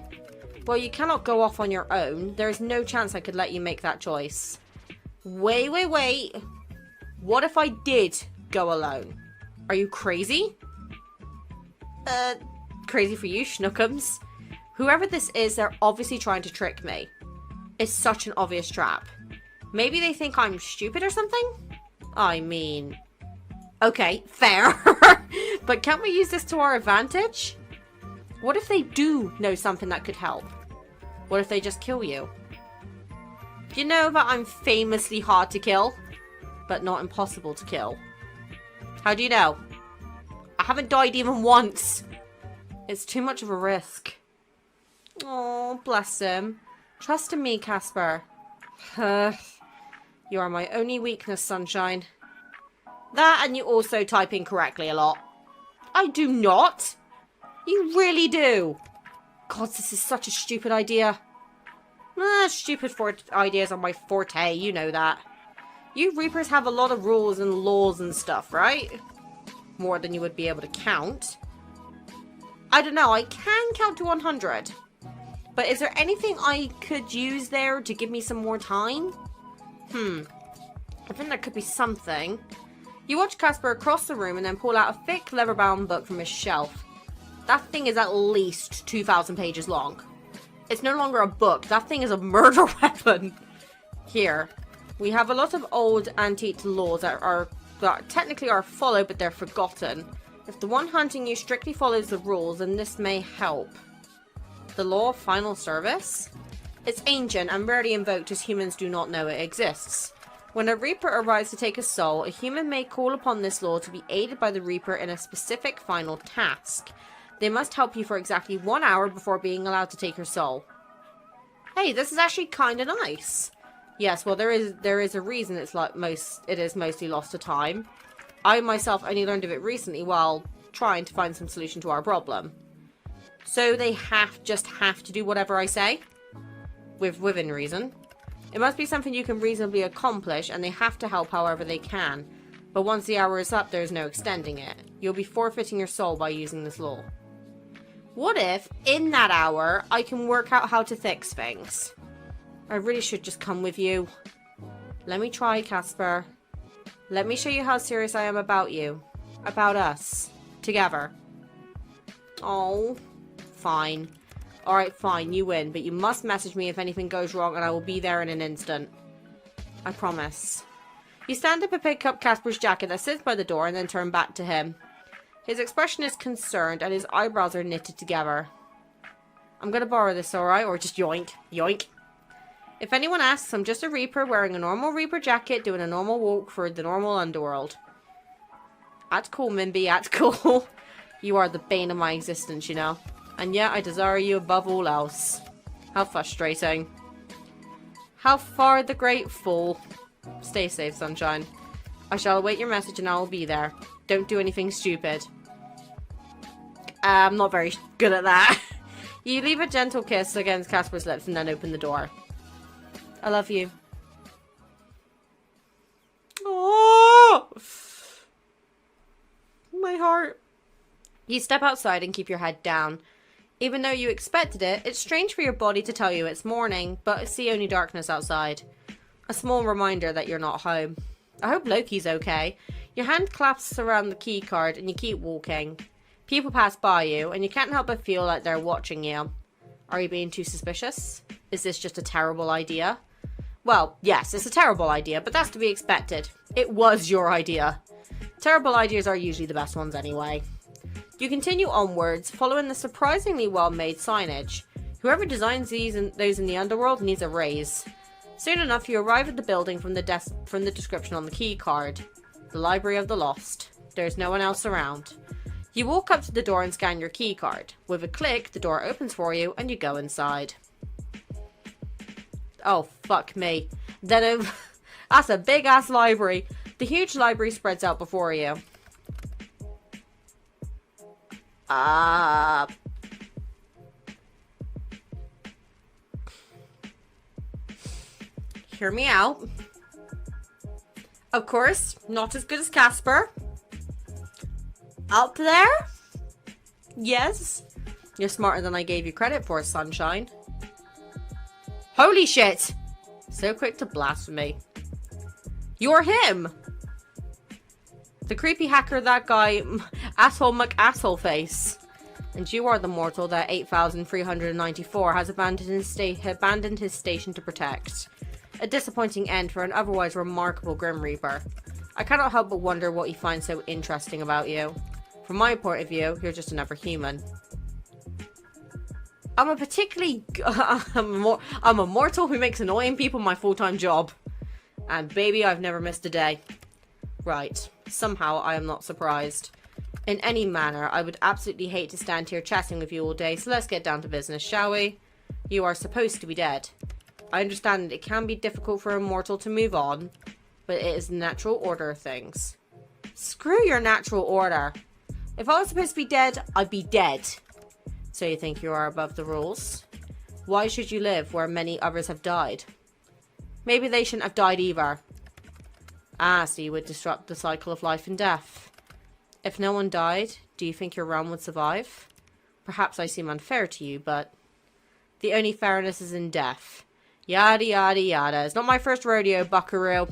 Well, you cannot go off on your own. There is no chance I could let you make that choice. Wait. What if I did go alone? Are you crazy? Crazy for you, Schnookums. Whoever this is, they're obviously trying to trick me. It's such an obvious trap. Maybe they think I'm stupid or something? I mean... Okay, fair. But can't we use this to our advantage? What if they do know something that could help? What if they just kill you? You know that I'm famously hard to kill, but not impossible to kill. How do you know? I haven't died even once. It's too much of a risk. Oh, bless him. Trust in me, Casper. You are my only weakness, sunshine. That and you also type incorrectly a lot. I do not. You really do. God, this is such a stupid idea. Stupid ideas are my forte, you know that. You Reapers have a lot of rules and laws and stuff, right? More than you would be able to count. I don't know, I can count to 100. But is there anything I could use there to give me some more time? I think there could be something. You watch Casper across the room and then pull out a thick leather-bound book from his shelf. That thing is at least 2,000 pages long. It's no longer a book. That thing is a murder weapon. Here, we have a lot of old antique laws that technically are followed, but they're forgotten. If the one hunting you strictly follows the rules, then this may help. The law of final service? It's ancient and rarely invoked as humans do not know it exists. When a Reaper arrives to take a soul, a human may call upon this law to be aided by the Reaper in a specific final task. They must help you for exactly 1 hour before being allowed to take your soul. Hey, this is actually kind of nice. Yes, well, there is a reason it is mostly lost to time. I myself only learned of it recently while trying to find some solution to our problem. So they just have to do whatever I say? Within reason. It must be something you can reasonably accomplish, and they have to help however they can. But once the hour is up, there is no extending it. You'll be forfeiting your soul by using this law. What if, in that hour, I can work out how to fix things? I really should just come with you. Let me try, Casper. Let me show you how serious I am about you. About us. Together. Oh, fine. Alright, fine, you win, but you must message me if anything goes wrong and I will be there in an instant. I promise. You stand up and pick up Casper's jacket that sits by the door and then turn back to him. His expression is concerned and his eyebrows are knitted together. I'm gonna borrow this, alright? Or just yoink. Yoink. If anyone asks, I'm just a Reaper wearing a normal Reaper jacket doing a normal walk for the normal underworld. That's cool, Mimby, that's cool. You are the bane of my existence, you know. And yet I desire you above all else. How frustrating. How far the great fall. Stay safe, sunshine. I shall await your message and I will be there. Don't do anything stupid. I'm not very good at that. You leave a gentle kiss against Casper's lips and then open the door. I love you. Oh! My heart. You step outside and keep your head down. Even though you expected it, it's strange for your body to tell you it's morning, but see only darkness outside. A small reminder that you're not home. I hope Loki's okay. Your hand clasps around the key card and you keep walking. People pass by you and you can't help but feel like they're watching you. Are you being too suspicious? Is this just a terrible idea? Well, yes, it's a terrible idea, but that's to be expected. It was your idea. Terrible ideas are usually the best ones anyway. You continue onwards, following the surprisingly well-made signage. Whoever designs those in the underworld needs a raise. Soon enough, you arrive at the building from the description on the key card. The Library of the Lost. There's no one else around. You walk up to the door and scan your key card. With a click, the door opens for you and you go inside. Oh, fuck me. Then that's a big-ass library. The huge library spreads out before you. Hear me out. Of course, not as good as Casper. Up there? Yes. You're smarter than I gave you credit for, sunshine. Holy shit! So quick to blaspheme. You're him! The creepy hacker, that guy, asshole McAsshole face. And you are the mortal that 8,394 has abandoned his station to protect. A disappointing end for an otherwise remarkable Grim Reaper. I cannot help but wonder what he finds so interesting about you. From my point of view, you're just another human. I'm a mortal who makes annoying people my full-time job. And baby, I've never missed a day. Right. Somehow, I am not surprised. In any manner, I would absolutely hate to stand here chatting with you all day, so let's get down to business, shall we? You are supposed to be dead. I understand that it can be difficult for a mortal to move on, but it is the natural order of things. Screw your natural order. If I was supposed to be dead, I'd be dead. So you think you are above the rules? Why should you live where many others have died? Maybe they shouldn't have died either. Ah, so you would disrupt the cycle of life and death. If no one died, do you think your realm would survive? Perhaps I seem unfair to you, but the only fairness is in death. Yada yada yada. It's not my first rodeo, buckaroo.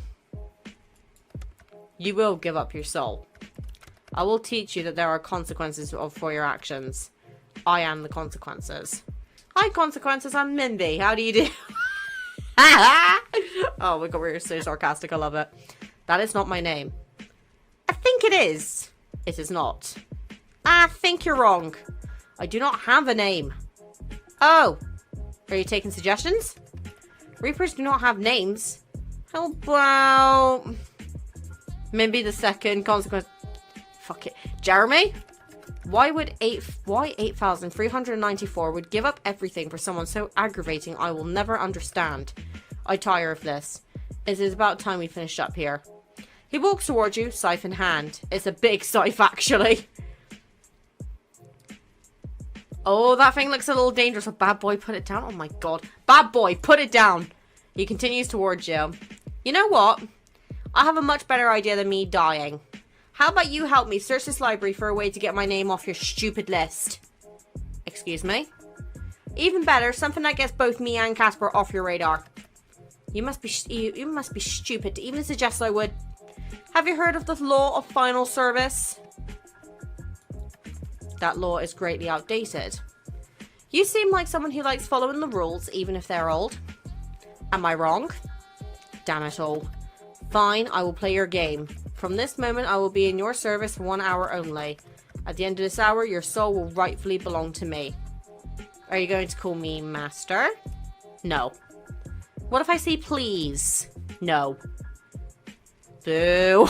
You will give up your soul. I will teach you that there are consequences for your actions. I am the consequences. Hi, consequences. I'm Mindy. How do you do? Oh my god, we're so sarcastic. I love it. That is not my name. I think it is. It is not. I think you're wrong. I do not have a name. Oh. Are you taking suggestions? Reapers do not have names. How about Mimby the second consequence? Fuck it. Jeremy? Why 8,394 would give up everything for someone so aggravating I will never understand. I tire of this. It is about time we finished up here. He walks towards you, scythe in hand. It's a big scythe, actually. Oh, that thing looks a little dangerous. Oh, bad boy, put it down. Oh my god. Bad boy, put it down. He continues towards you. You know what? I have a much better idea than me dying. How about you help me search this library for a way to get my name off your stupid list? Excuse me? Even better, something that gets both me and Casper off your radar. You must be stupid to even suggest I would. Have you heard of the law of final service? That law is greatly outdated. You seem like someone who likes following the rules, even if they're old. Am I wrong? Damn it all. Fine, I will play your game. From this moment, I will be in your service for 1 hour only. At the end of this hour, your soul will rightfully belong to me. Are you going to call me master? No. What if I say please? No. Boo.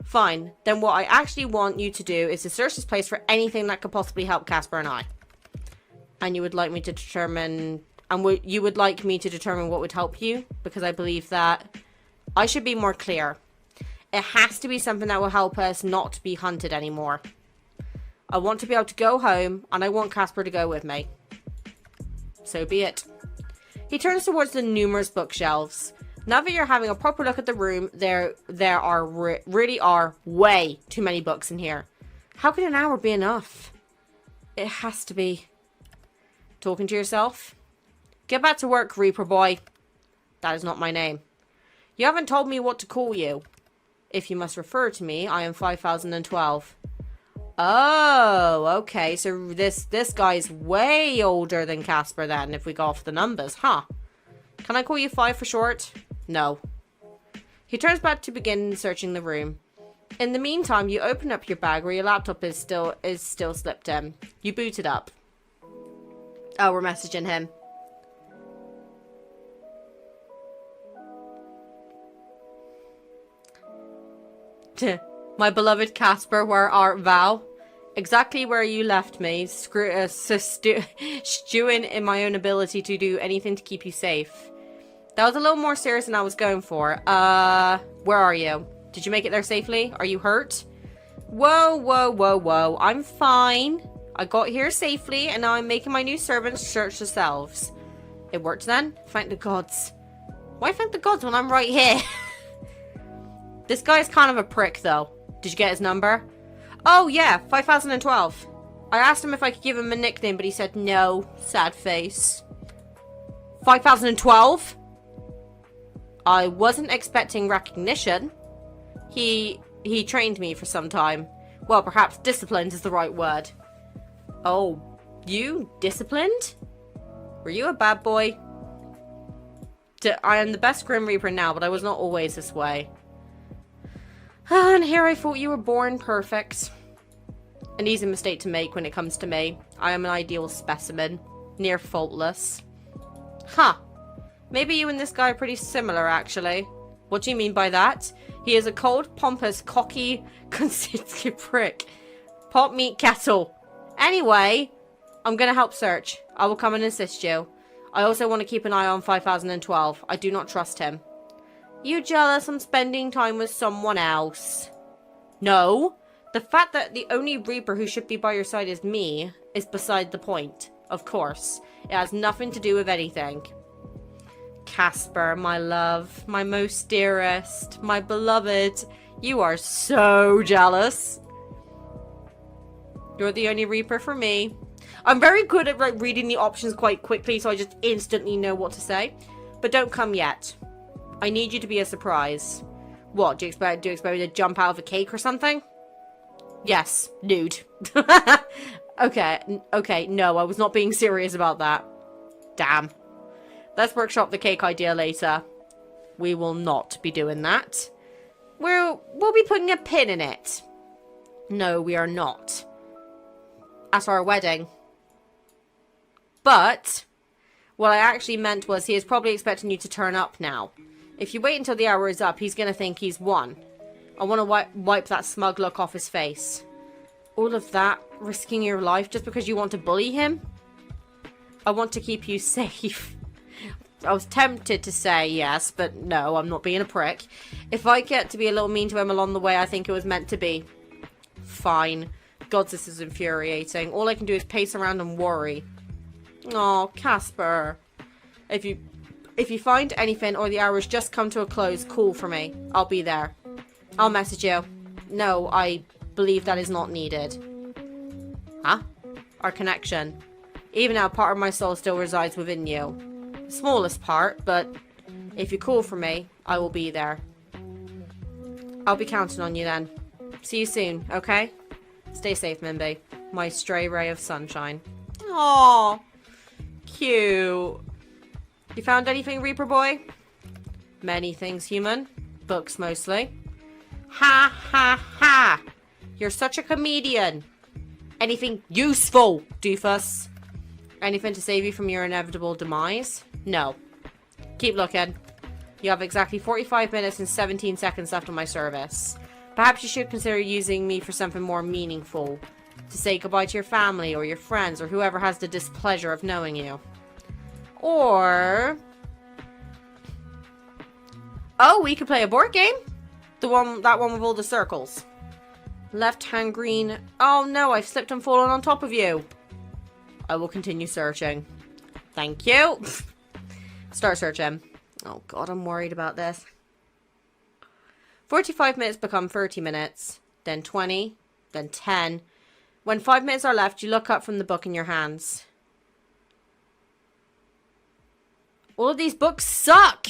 Fine. Then what I actually want you to do is to search this place for anything that could possibly help Casper and I. And you would like me to determine... And you would like me to determine what would help you? Because I believe that... I should be more clear. It has to be something that will help us not be hunted anymore. I want to be able to go home, and I want Casper to go with me. So be it. He turns towards the numerous bookshelves. Now that you're having a proper look at the room, there really are way too many books in here. How could an hour be enough? It has to be. Talking to yourself? Get back to work, Reaper boy. That is not my name. You haven't told me what to call you. If you must refer to me, I am 5012. Oh, okay. So this guy's way older than Casper then, if we go off the numbers, huh? Can I call you 5 for short? No. He turns back to begin searching the room. In the meantime, you open up your bag where your laptop is still slipped in. You boot it up. Oh, we're messaging him. My beloved Casper, where art thou? Exactly where you left me, stewing in my own ability to do anything to keep you safe. That was a little more serious than I was going for. Where are you? Did you make it there safely? Are you hurt? Whoa, whoa, whoa, whoa. I'm fine. I got here safely, and now I'm making my new servants search themselves. It worked then? Thank the gods. Why thank the gods when I'm right here? This guy's kind of a prick, though. Did you get his number? Oh, yeah, 5012. I asked him if I could give him a nickname, but he said no. Sad face. 5012? I wasn't expecting recognition. He trained me for some time. Well, perhaps disciplined is the right word. Oh, you disciplined? Were you a bad boy? I am the best Grim Reaper now, but I was not always this way. And here I thought you were born perfect. An easy mistake to make when it comes to me. I am an ideal specimen. Near faultless. Huh. Maybe you and this guy are pretty similar, actually. What do you mean by that? He is a cold, pompous, cocky, conceited prick. Pot meat kettle. Anyway, I'm gonna help search. I will come and assist you. I also want to keep an eye on 5012. I do not trust him. You jealous I'm spending time with someone else? No. The fact that the only Reaper who should be by your side is me is beside the point. Of course. It has nothing to do with anything. Casper, my love, my most dearest, my beloved, you are so jealous. You're the only Reaper for me. I'm very good at reading the options quite quickly, so I just instantly know what to say. But don't come yet. I need you to be a surprise. What, do you expect me to jump out of a cake or something? Yes, nude. Okay, no, I was not being serious about that. Damn. Let's workshop the cake idea later. We will not be doing that. We'll be putting a pin in it. No, we are not. At our wedding. But what I actually meant was he is probably expecting you to turn up now. If you wait until the hour is up, he's going to think he's won. I want to wipe that smug look off his face. All of that, risking your life just because you want to bully him? I want to keep you safe. I was tempted to say yes, but no, I'm not being a prick. If I get to be a little mean to him along the way, I think it was meant to be. Fine. God, this is infuriating. All I can do is pace around and worry. Oh, Casper. If you find anything or the hour's just come to a close, call for me. I'll be there. I'll message you. No, I believe that is not needed. Huh? Our connection. Even now, part of my soul still resides within you. The smallest part, but if you call for me, I will be there. I'll be counting on you then. See you soon, okay? Stay safe, Mimby. My stray ray of sunshine. Aww. Cute. You found anything, Reaper Boy? Many things, human. Books, mostly. Ha ha ha! You're such a comedian. Anything useful, doofus? Anything to save you from your inevitable demise? No. Keep looking. You have exactly 45 minutes and 17 seconds left on my service. Perhaps you should consider using me for something more meaningful. To say goodbye to your family or your friends or whoever has the displeasure of knowing you. Or... oh, we could play a board game. That one with all the circles. Left hand green. Oh no, I've slipped and fallen on top of you. I will continue searching. Thank you. Start searching. Oh god, I'm worried about this. 45 minutes become 30 minutes. Then 20. Then 10. When 5 minutes are left, you look up from the book in your hands. All of these books suck!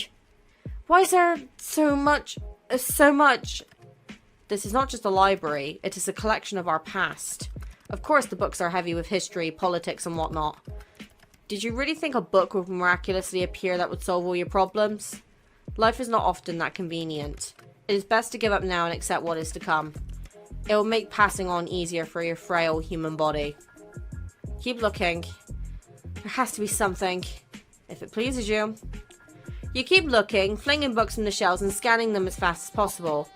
Why is there so much? This is not just a library. It is a collection of our past. Of course the books are heavy with history, politics and whatnot. Did you really think a book would miraculously appear that would solve all your problems? Life is not often that convenient. It is best to give up now and accept what is to come. It will make passing on easier for your frail human body. Keep looking. There has to be something. If it pleases you. You keep looking, flinging books from the shelves and scanning them as fast as possible.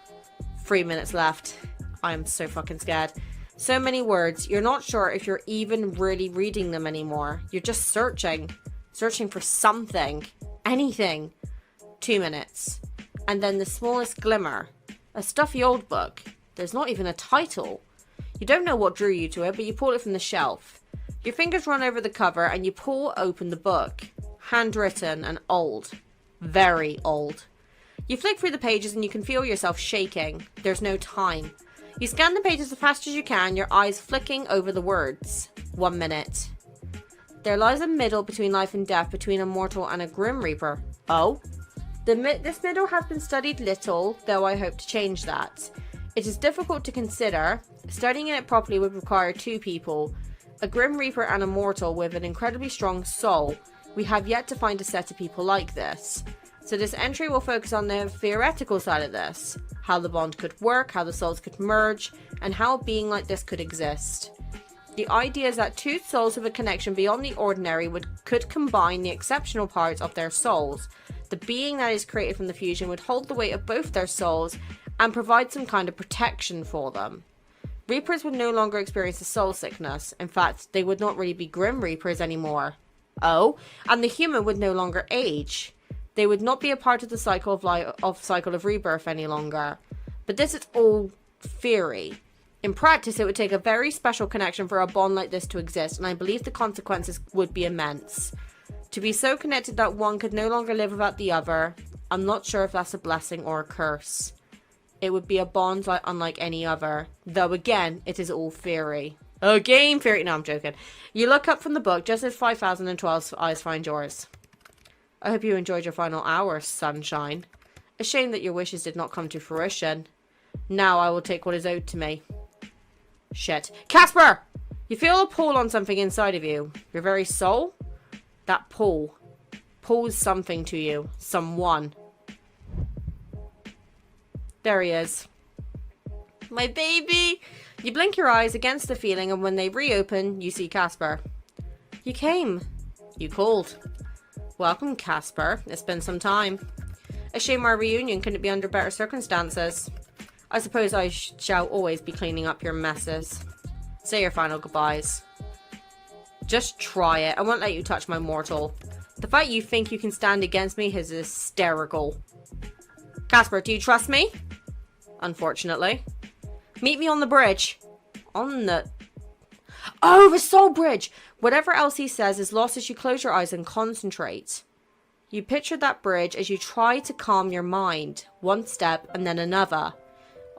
3 minutes left. I am so fucking scared. So many words, you're not sure if you're even really reading them anymore. You're just searching. Searching for something. Anything. 2 minutes. And then the smallest glimmer. A stuffy old book. There's not even a title. You don't know what drew you to it, but you pull it from the shelf. Your fingers run over the cover and you pull open the book. Handwritten and old. Very old. You flick through the pages and you can feel yourself shaking. There's no time. You scan the pages as fast as you can, your eyes flicking over the words. 1 minute. There lies a middle between life and death, between a mortal and a Grim Reaper. Oh? This middle has been studied little, though I hope to change that. It is difficult to consider. Studying it properly would require 2 people. A Grim Reaper and a mortal with an incredibly strong soul. We have yet to find a set of people like this. So this entry will focus on the theoretical side of this. How the bond could work, how the souls could merge, and how a being like this could exist. The idea is that 2 souls with a connection beyond the ordinary could combine the exceptional parts of their souls. The being that is created from the fusion would hold the weight of both their souls and provide some kind of protection for them. Reapers would no longer experience the soul sickness. In fact, they would not really be Grim Reapers anymore. Oh, and the human would no longer age. They would not be a part of the cycle of rebirth any longer. But this is all theory. In practice, it would take a very special connection for a bond like this to exist, and I believe the consequences would be immense. To be so connected that one could no longer live without the other, I'm not sure if that's a blessing or a curse. It would be a bond unlike any other. Though again, it is all theory. A game theory. No, I'm joking. You look up from the book just as 5012's eyes find yours. I hope you enjoyed your final hour, sunshine. A shame that your wishes did not come to fruition. Now I will take what is owed to me. Shit. Casper! You feel a pull on something inside of you. Your very soul? That pull. Pulls something to you. Someone. There he is. My baby! You blink your eyes against the feeling, and when they reopen, you see Casper. You came. You called. Welcome, Casper. It's been some time. A shame our reunion couldn't be under better circumstances. I suppose I shall always be cleaning up your messes. Say your final goodbyes. Just try it. I won't let you touch my mortal. The fact you think you can stand against me is hysterical. Casper, do you trust me? Unfortunately. Meet me on the bridge. On the... Oh, the soul bridge! Whatever else he says is lost as you close your eyes and concentrate. You picture that bridge as you try to calm your mind. One step and then another.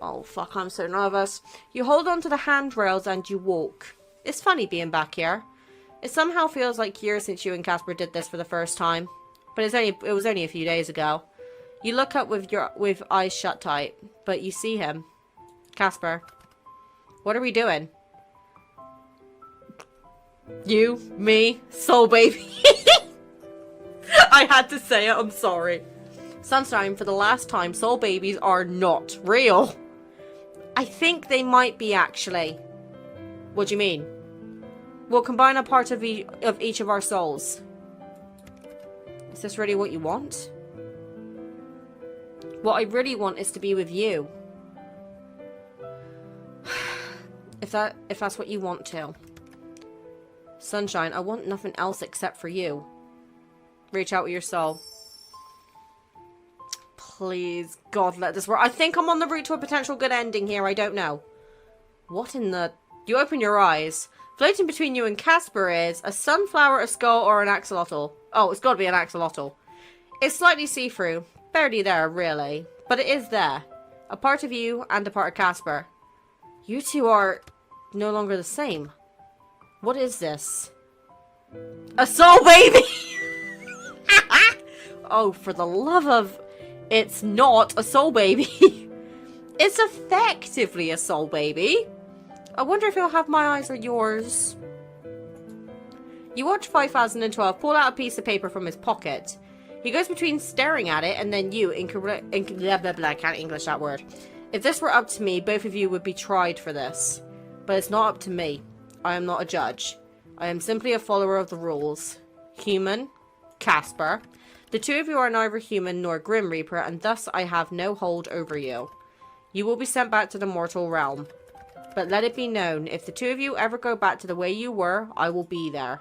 Oh, fuck, I'm so nervous. You hold on to the handrails and you walk. It's funny being back here. It somehow feels like years since you and Casper did this for the first time. But it was only a few days ago. You look up with eyes shut tight, but you see him. Casper. What are we doing? You, me, soul baby. I had to say it, I'm sorry. Sunshine, for the last time, soul babies are not real. I think they might be, actually. What do you mean? We'll combine a part of each of our souls. Is this really what you want? What I really want is to be with you. If that's what you want to. Sunshine, I want nothing else except for you. Reach out with your soul. Please, God, let this work. I think I'm on the route to a potential good ending here. I don't know. What in the... You open your eyes. Floating between you and Casper is a sunflower, a skull, or an axolotl. Oh, it's got to be an axolotl. It's slightly see-through. Barely there, really. But it is there. A part of you and a part of Casper. You two are no longer the same. What is this? A soul baby! Oh, for the love of... It's not a soul baby. It's effectively a soul baby. I wonder if he'll have my eyes or yours. You watch 5012 pull out a piece of paper from his pocket. He goes between staring at it and then you, blah, blah, blah, I can't English that word. If this were up to me, both of you would be tried for this. But it's not up to me. I am not a judge. I am simply a follower of the rules. Human, Casper. The two of you are neither human nor Grim Reaper, and thus I have no hold over you. You will be sent back to the mortal realm. But let it be known, if the two of you ever go back to the way you were, I will be there.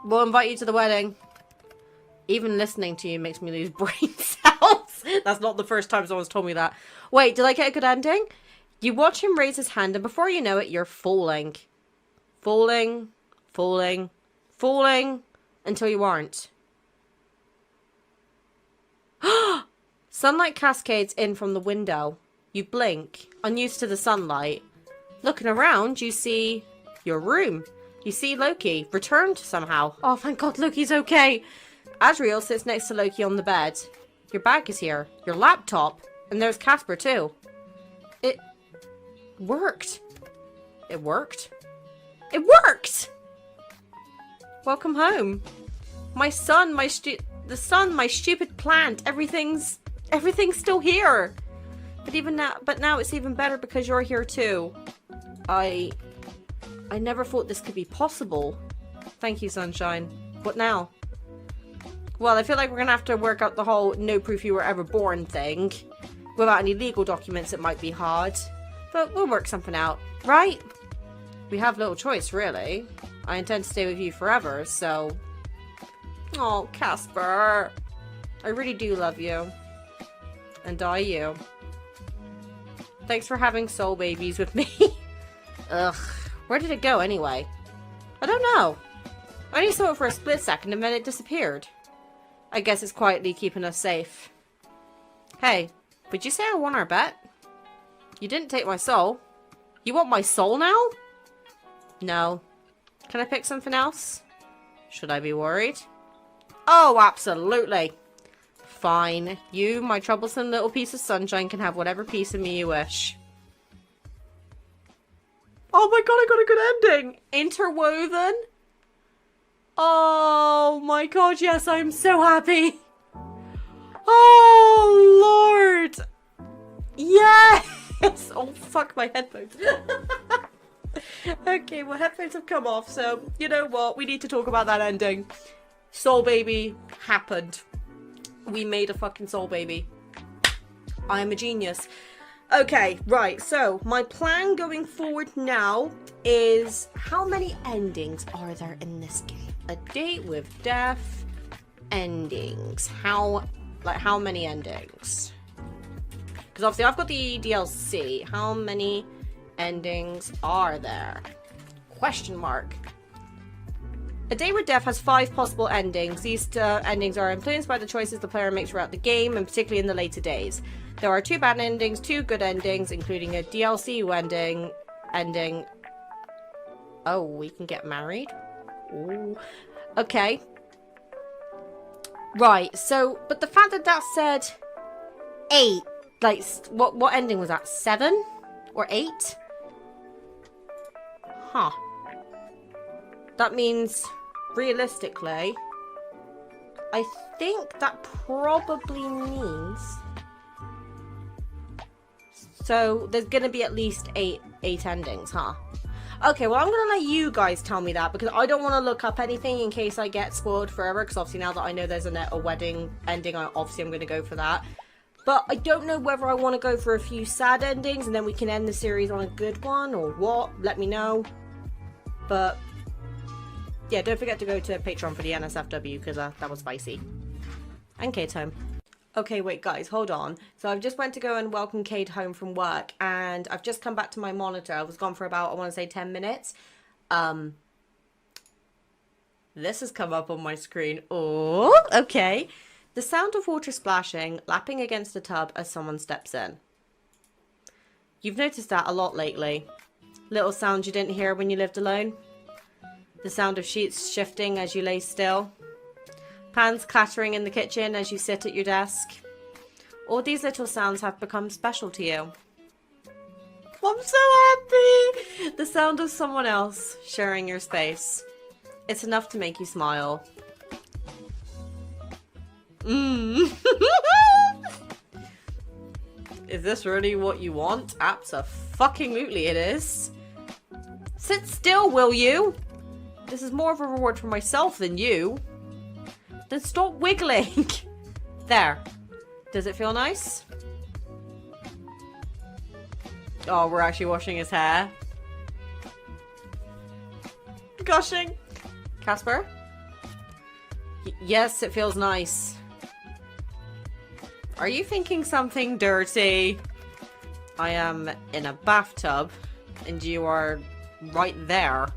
We'll invite you to the wedding. Even listening to you makes me lose brain cells. That's not the first time someone's told me that. Wait, did I get a good ending? You watch him raise his hand, and before you know it, you're falling. Falling, falling, falling, until you aren't. Sunlight cascades in from the window. You blink, unused to the sunlight. Looking around, you see your room. You see Loki, returned somehow. Oh, thank God, Loki's okay. Adriel sits next to Loki on the bed. Your bag is here, your laptop, and there's Casper too. It worked. It worked. It worked! Welcome home. My son, my stupid plant, everything's still here. But now it's even better because you're here too. I never thought this could be possible. Thank you, Sunshine. What now? Well, I feel like we're gonna have to work out the whole no proof you were ever born thing. Without any legal documents, it might be hard. But we'll work something out, right? We have little choice, really. I intend to stay with you forever, so... Oh, Casper. I really do love you. And I you. Thanks for having soul babies with me. Ugh. Where did it go, anyway? I don't know. I only saw it for a split second and then it disappeared. I guess it's quietly keeping us safe. Hey, would you say I won our bet? You didn't take my soul. You want my soul now? No. Can I pick something else? Should I be worried? Oh, absolutely. Fine. You, my troublesome little piece of sunshine, can have whatever piece of me you wish. Oh my God, I got a good ending. Interwoven. Oh my God, yes, I'm so happy. Oh, Lord. Yes. Oh, fuck my headphones. Okay, well, headphones have come off, so you know what? We need to talk about that ending. Soul baby happened. We made a fucking soul baby. I am a genius. Okay, right, so my plan going forward now is how many endings are there in this game? A date with death, endings. How many endings? Because obviously I've got the DLC. How many endings are there? Question mark. A Day with Death has 5 possible endings. These endings are influenced by the choices the player makes throughout the game, and particularly in the later days. There are 2 bad endings, 2 good endings, including a DLC ending. Oh, we can get married? Ooh. Okay. Right, so, but the fact that that said 8, like, what ending was that? 7? Or 8? Huh. That means, realistically, I think that probably means... So, there's gonna be at least 8 endings, huh? Okay, well, I'm gonna let you guys tell me that, because I don't want to look up anything in case I get spoiled forever, because obviously now that I know there's a wedding ending, obviously I'm gonna go for that. But I don't know whether I want to go for a few sad endings, and then we can end the series on a good one, or what. Let me know. But, yeah, don't forget to go to Patreon for the NSFW, because that was spicy. And Kate's home. Okay, wait, guys, hold on. So I've just went to go and welcome Kate home from work, and I've just come back to my monitor. I was gone for about, I want to say, 10 minutes. This has come up on my screen. Oh, okay. The sound of water splashing, lapping against a tub as someone steps in. You've noticed that a lot lately. Little sounds you didn't hear when you lived alone. The sound of sheets shifting as you lay still. Pans clattering in the kitchen as you sit at your desk. All these little sounds have become special to you. I'm so happy! The sound of someone else sharing your space. It's enough to make you smile. Is this really what you want? Abso-fucking-lutely it is. Sit still, will you? This is more of a reward for myself than you. Then stop wiggling. There. Does it feel nice? Oh, we're actually washing his hair. Gushing. Casper? Yes, it feels nice. Are you thinking something dirty? I am in a bathtub, and you are right there.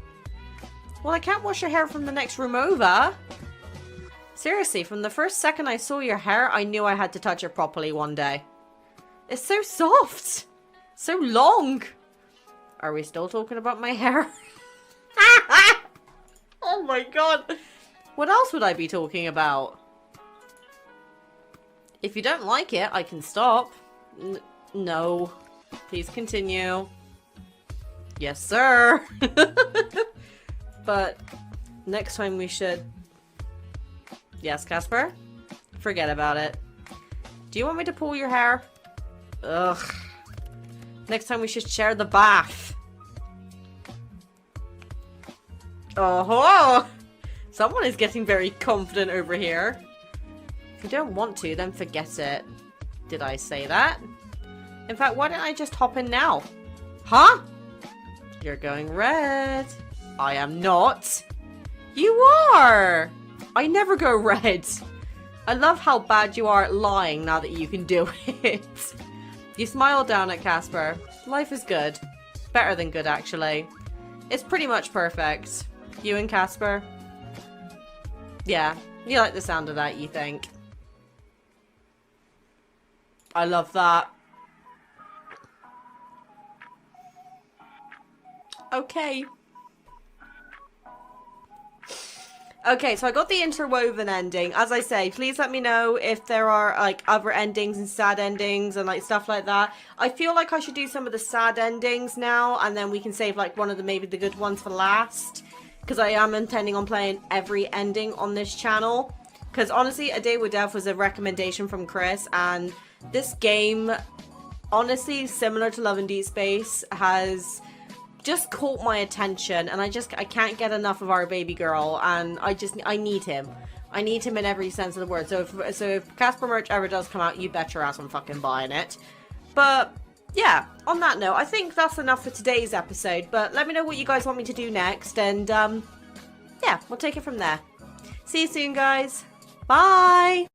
Well, I can't wash your hair from the next room over. Seriously, from the first second I saw your hair, I knew I had to touch it properly one day. It's so soft. So long. Are we still talking about my hair? Oh my god. What else would I be talking about? If you don't like it, I can stop. No. Please continue. Yes, sir. But next time we should... Yes, Casper? Forget about it. Do you want me to pull your hair? Ugh. Next time we should share the bath. Oh-ho! Someone is getting very confident over here. If you don't want to, then forget it. Did I say that? In fact, why don't I just hop in now? Huh? You're going red. I am not. You are! I never go red. I love how bad you are at lying now that you can do it. You smile down at Casper. Life is good. Better than good, actually. It's pretty much perfect. You and Casper? Yeah, you like the sound of that, you think. I love that. Okay. Okay, so I got the interwoven ending. As I say, please let me know if there are, like, other endings and sad endings and, like, stuff like that. I feel like I should do some of the sad endings now, and then we can save, like, one of the, maybe the good ones for last. Because I am intending on playing every ending on this channel. Because, honestly, A Day with Death was a recommendation from Chris, and this game, honestly, similar to Love and Deepspace, has... just caught my attention, and I can't get enough of our baby girl, and I need him. I need him in every sense of the word. So if Casper merch ever does come out, you bet your ass I'm fucking buying it. But yeah, on that note, I think that's enough for today's episode, but let me know what you guys want me to do next, and yeah, we'll take it from there. See you soon, guys. Bye!